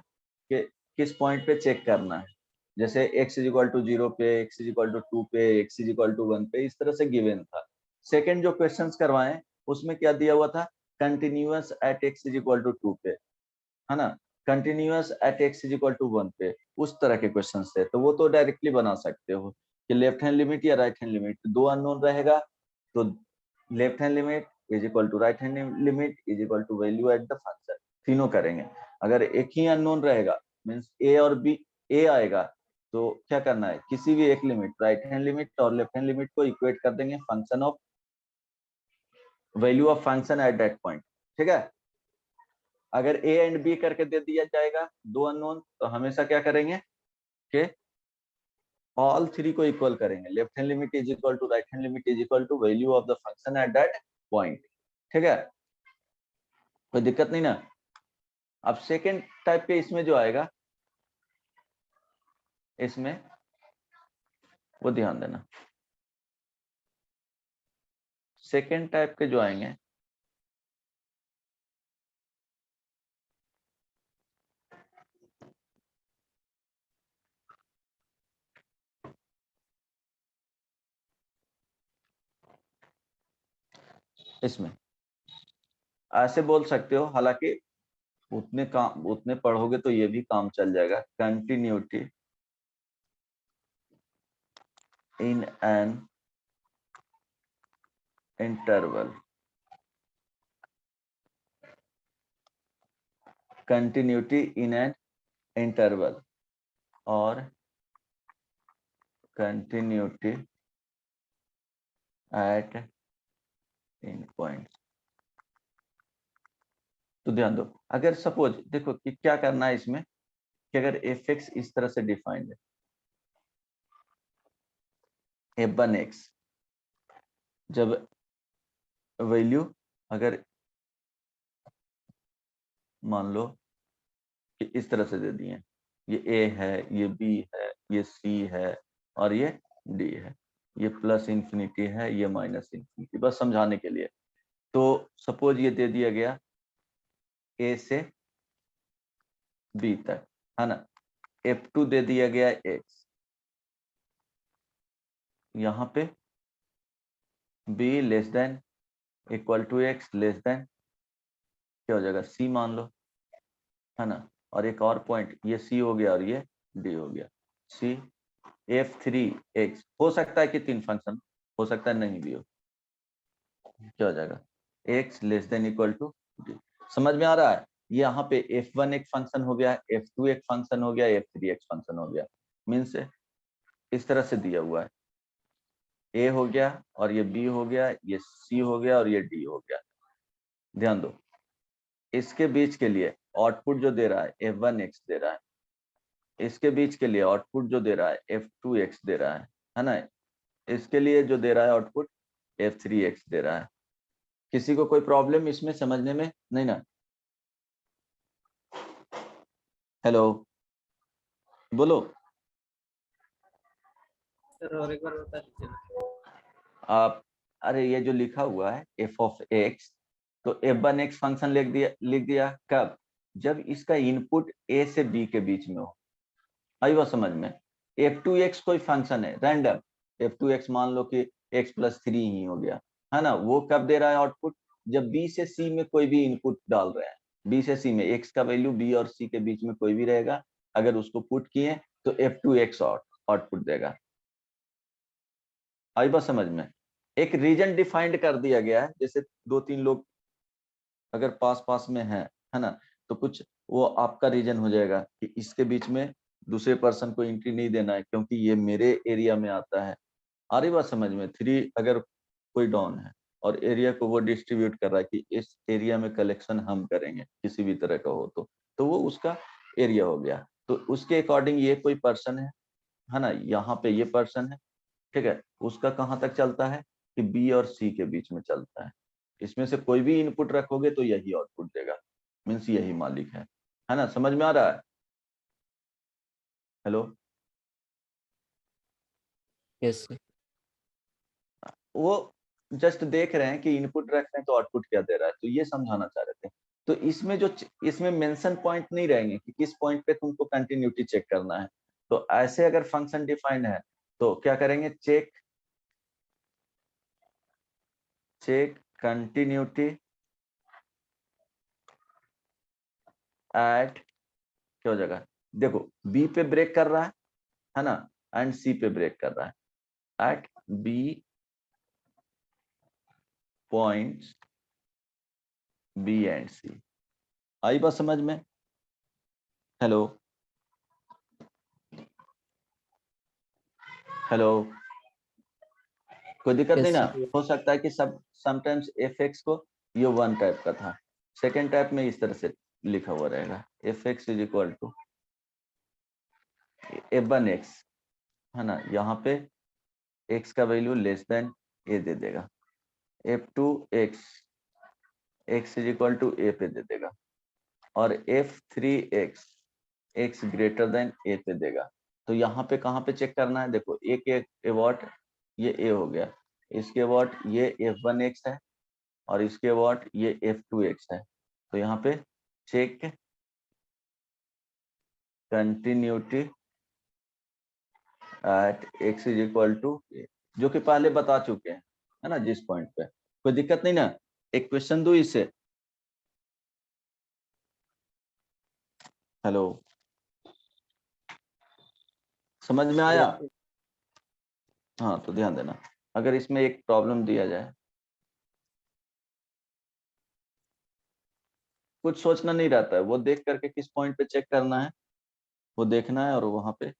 कि किस पॉइंट पे चेक करना है। जैसे x इज इक्वल टू 0 पे, x इज इक्वल टू 2 पे, x इज इक्वल टू 1 पे, इस तरह से गिवन था। सेकंड जो क्वेश्चंस करवाए उसमें क्या दिया हुआ था, continuous at x is equal to 2 पे, है ना, continuous at x is equal to 1 पे, उस तरह के क्वेश्चंस थे। तो वो तो डायरेक्टली बना सकते हो कि लेफ्ट हैंड लिमिट या राइट हैंड लिमिट, दो अननोन रहेगा, तो left hand limit is equal to right hand limit is equal to value at the function, तीनों करेंगे। अगर एक ही अननोन रहेगा, मींस a और b, a आएगा, तो क्या करना है, किसी भी एक लिमिट, राइट हैंड लिमिट और लेफ्ट हैंड लिमिट को इक्वेट कर देंगे function of value of function at that point. ठीक है? अगर a एंड b करके दे दिया जाएगा दो अननोन, तो हमेशा क्या करेंगे कि ऑल थ्री को इक्वल करेंगे, left hand limit is equal to right hand limit is equal to value of the function at that point. ठीक है, कोई दिक्कत नहीं ना? अब सेकेंड टाइप के इसमें जो आएगा, इसमें वो ध्यान देना, सेकेंड टाइप के जो आएंगे, इसमें ऐसे बोल सकते हो, हालांकि उतने पढ़ोगे तो ये भी काम चल जाएगा, continuity in an interval continuity in an interval or continuity at end point। तो ध्यान दो, अगर सपोज देखो कि क्या करना है इसमें कि अगर एफ एक्स इस तरह से डिफाइंड है, f1x जब वैल्यू अगर मान लो कि इस तरह से दे दिए, ये a है, ये b है, ये c है और ये d है, ये प्लस इंफिनिटी है, ये माइनस इंफिनिटी, बस समझाने के लिए। तो सपोज ये दे दिया गया a से b तक, है ना, f2 दे दिया गया x, यहाँ पे b less than equal to x less than क्या हो जाएगा c मान लो, है ना, और एक और पॉइंट ये c हो गया और ये d हो गया, c f3x हो सकता है कि 3 फंक्शन हो सकता है नहीं भी हो, क्या हो जाएगा x less than equal to d। समझ में आ रहा है? यहाँ पे f1 एक फंक्शन हो गया, f2 एक फंक्शन हो गया, f3 एक फंक्शन हो गया, मीन्स इस तरह से दिया हुआ है, a हो गया और ये b हो गया, ये c हो गया और ये d हो गया। ध्यान दो, इसके बीच के लिए आउटपुट जो दे रहा है f1x दे रहा है, इसके बीच के लिए आउटपुट जो दे रहा है f2x दे रहा है ना, इसके लिए जो दे रहा है आउटपुट f3x दे रहा है। किसी को कोई प्रॉब्लम इसमें समझने में नहीं ना? हेलो बोलो। सर और एक बार बता दीजिए ना। आप अरे ये जो लिखा हुआ है f ऑफ x, तो f1x फंक्शन लिख दिया कब? जब इसका इनपुट a से b के बीच में हो। आई बात समझ में? f2x कोई फंक्शन है रैंडम, f2x मान लो कि x+3 ही हो गया, है ना, वो कब दे रहा है आउटपुट? जब b से c में कोई भी इनपुट डाल रहे हैं, b से c में x का वैल्यू b और c के बीच में कोई भी रहेगा, अगर उसको पुट किए तो f2x आउटपुट देगा। आई बात समझ में? एक रीजन डिफाइंड कर दिया गया है, जैसे 2-3 लोग अगर पास पास में है ना, तो कुछ वो आपका रीजन हो जाएगा कि इसके बीच में दूसरे पर्सन को एंट्री नहीं देना है क्योंकि ये मेरे एरिया में आता है। आ रही बात समझ में? 3 अगर कोई डॉन है और एरिया को वो डिस्ट्रीब्यूट कर रहा है कि इस एरिया में कलेक्शन हम करेंगे किसी भी तरह का हो, तो वो उसका एरिया हो गया। तो उसके अकॉर्डिंग ये कोई पर्सन है ना, यहाँ पे ये पर्सन है, ठीक है, उसका कहाँ तक चलता है कि बी और सी के बीच में चलता है। इसमें से कोई भी इनपुट रखोगे तो यही आउटपुट देगा, मीन्स यही मालिक है ना? समझ में आ रहा है? Hello, yes sir. वो जस्ट देख रहे हैं कि इनपुट रख रहे हैं तो आउटपुट क्या दे रहा है, तो ये समझाना चाह रहे थे। तो इसमें मेंशन पॉइंट नहीं रहेंगे कि किस पॉइंट पे तुमको कंटिन्यूटी चेक करना है। तो ऐसे अगर फंक्शन डिफाइंड है तो क्या करेंगे, चेक कंटिन्यूटी एट क्या हो जाएगा, देखो बी पे ब्रेक कर रहा है ना, एंड सी पे ब्रेक कर रहा है, at B points B and C. आई बात समझ में? हेलो हेलो, कोई दिक्कत नहीं यस ना? सर। हो सकता है कि समटाइम्स एफ एक्स को ये 1 टाइप का था, सेकेंड टाइप में इस तरह से लिखा हुआ रहेगा, f x is equal to f1x, है ना, यहाँ पे x का वैल्यू लेस देन a दे देगा, f2x x इज इक्वल टू a पे दे देगा, और f3x x greater then a पे देगा। तो यहाँ पे कहाँ पे चेक करना है, देखो एक वॉट ये a हो गया, इसके वॉट ये f1x है और इसके वॉट ये f2x है। तो यहाँ पे check continuity at x is equal to, जो कि पहले बता चुके हैं, है ना, जिस पॉइंट पे। कोई दिक्कत नहीं ना? एक क्वेश्चन दो इससे। हेलो, समझ में आया? हाँ, तो ध्यान देना, अगर इसमें एक प्रॉब्लम दिया जाए कुछ सोचना नहीं रहता है, वो देख करके किस पॉइंट पे चेक करना है वो देखना है, और वहां पे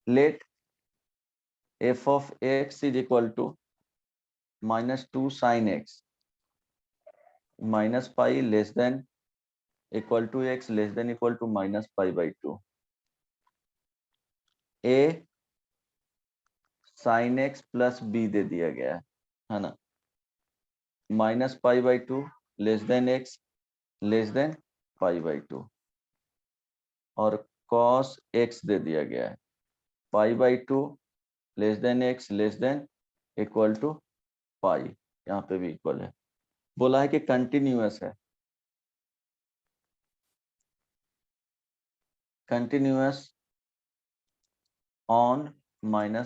let f of x is equal to -2 sin x minus pi less than equal to x less than equal to -π/2 a sin x plus b दे दिया गया है ना, -π/2 less than x less than π/2 और cos x दे दिया गया है π/2 less than x less than equal to pi, यहाँ पे भी इक्वल है। बोला है कि कंटिन्यूअस है, कंटिन्यूअस ऑन -π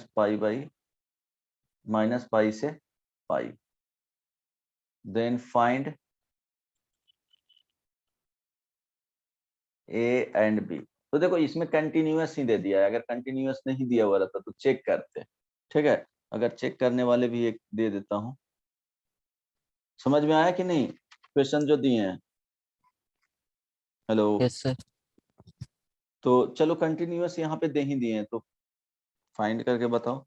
से pi, then find a and b. तो देखो इसमें कंटिन्यूअस ही दे दिया है, अगर कंटिन्यूअस नहीं दिया हुआ रहता तो चेक करते, ठीक है। अगर चेक करने वाले भी एक दे देता हूं, समझ में आया कि नहीं क्वेश्चन जो दिए हैं? Hello, yes sir. तो चलो कंटिन्यूअस यहाँ पे दे ही दिए हैं, तो फाइंड करके बताओ।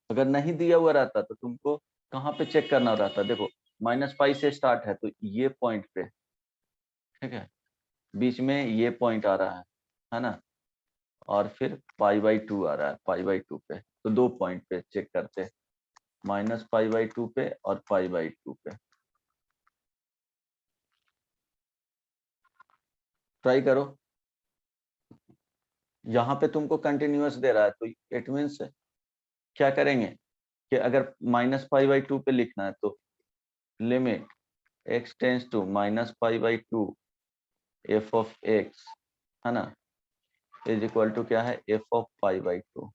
अगर नहीं दिया हुआ रहता तो तुमको कहाँ पे चेक करना रहता? देखो -π से स्टार्ट है तो ये पॉइंट पे, ठीक है, बीच में ये पॉइंट आ रहा है ना, और फिर π/2 आ रहा है, π/2 पे, तो 2 पॉइंट पे चेक करते हैं, -π/2 पे और π/2 पे। ट्राई करो, यहाँ पे तुमको कंटिन्यूअस दे रहा है तो इट मीन्स क्या करेंगे कि अगर -π/2 पे लिखना है तो limit x tends to -π/2 f of x, है ना, इज इक्वल टू क्या है, f ऑफ π/2।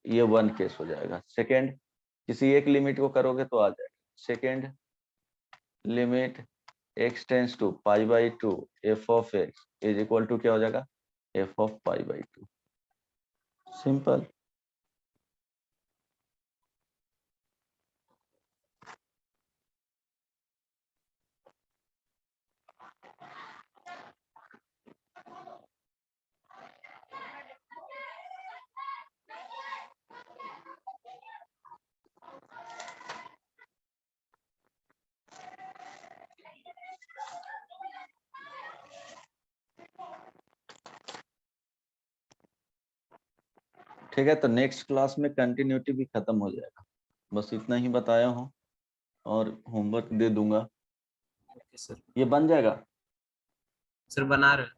ये वन केस हो जाएगा। सेकेंड, किसी एक लिमिट को करोगे तो आ जाएगा। Second limit x tends to π/2 f of x is equal to क्या हो जाएगा, f ऑफ π/2। सिंपल। ठीक है, तो नेक्स्ट क्लास में कंटिन्यूटी भी खत्म हो जाएगा। बस इतना ही बताया हूँ और होमवर्क दे दूंगा। Okay sir. ये बन जाएगा? सर बना रहे हैं।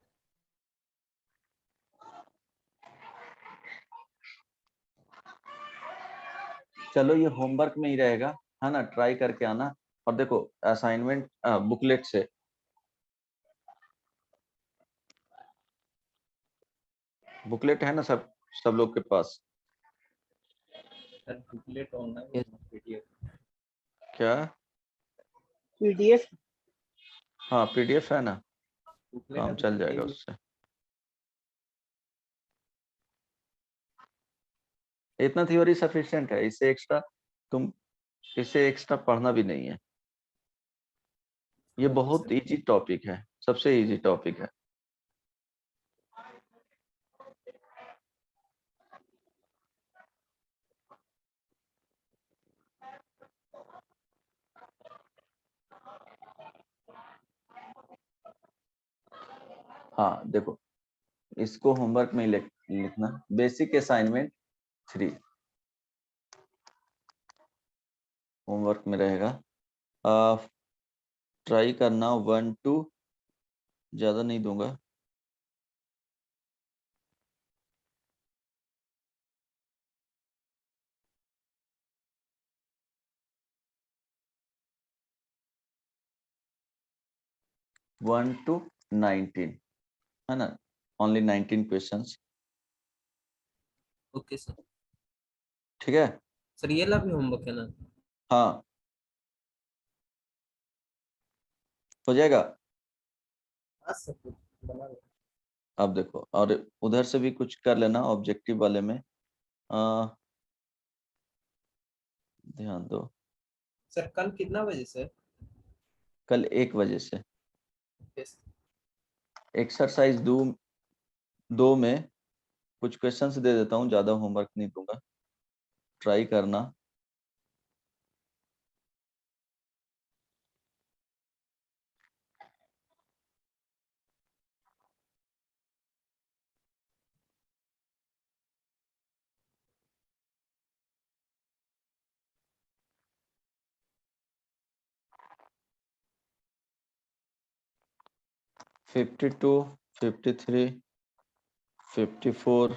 चलो ये होमवर्क में ही रहेगा, है ना, ट्राई करके आना। और देखो असाइनमेंट बुकलेट से बुकलेट है ना सब लोग के पास? Sir booklet online PDF. क्या? पीडीएफ। हाँ पीडीएफ है ना, बुकलेट काम अभी चल तक जाएगा नहीं। उससे। इतना थ्योरी सफिशिएंट है, इससे एक्स्ट्रा पढ़ना भी नहीं है। ये बहुत इजी टॉपिक है, सबसे इजी टॉपिक है। हाँ देखो, इसको होमवर्क में लिखना, बेसिक असाइनमेंट 3 होमवर्क में रहेगा। ट्राई करना 1 2, ज्यादा नहीं दूंगा। वन टू 19, है ना, ओनली 19 क्वेश्चंस। Okay sir. ठीक है, सर ये ला भी होमवर्क है ना? हाँ हो जाएगा। आज सब कुछ बना रहे हैं। अब देखो, और उधर से भी कुछ कर लेना ऑब्जेक्टिव वाले में। ध्यान दो। सर कल कितना बजे सर? कल 1 बजे से। Yes. एक्सरसाइज 2 में कुछ क्वेश्चंस दे देता हूँ, ज्यादा होमवर्क नहीं दूंगा, ट्राई करना। - 52, 53, 54,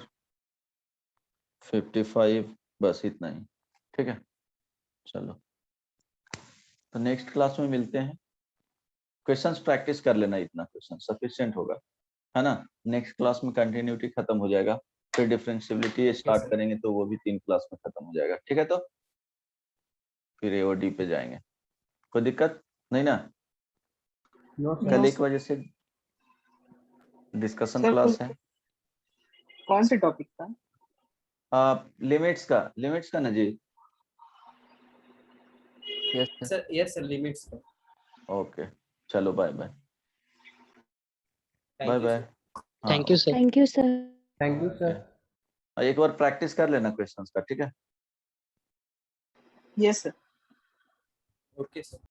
55, बस इतना ही। ठीक है, चलो तो नेक्स्ट क्लास में मिलते हैं। क्वेश्चंस प्रैक्टिस कर लेना, इतना क्वेश्चन सफिशिएंट होगा, है ना। नेक्स्ट क्लास में कंटिन्यूटी खत्म हो जाएगा, फिर डिफरेंशियबिलिटी स्टार्ट sir. करेंगे तो वो भी 3 क्लास में खत्म हो जाएगा। ठीक है, तो फिर एओडी पे जाएंगे, कोई दिक्कत नहीं ना। नो कल सर 1 बजे से डिस्कशन सर क्लास है। कौन से टॉपिक का? लिमिट्स का ना जी। Yes sir. Sir yes sir limits का. ओके, चलो bye bye. Thank bye you bye. sir. Thank you sir. Thank you, sir. Thank you sir. एक बार प्रैक्टिस कर लेना क्वेश्चंस का, ठीक है। Yes, sir. Okay sir.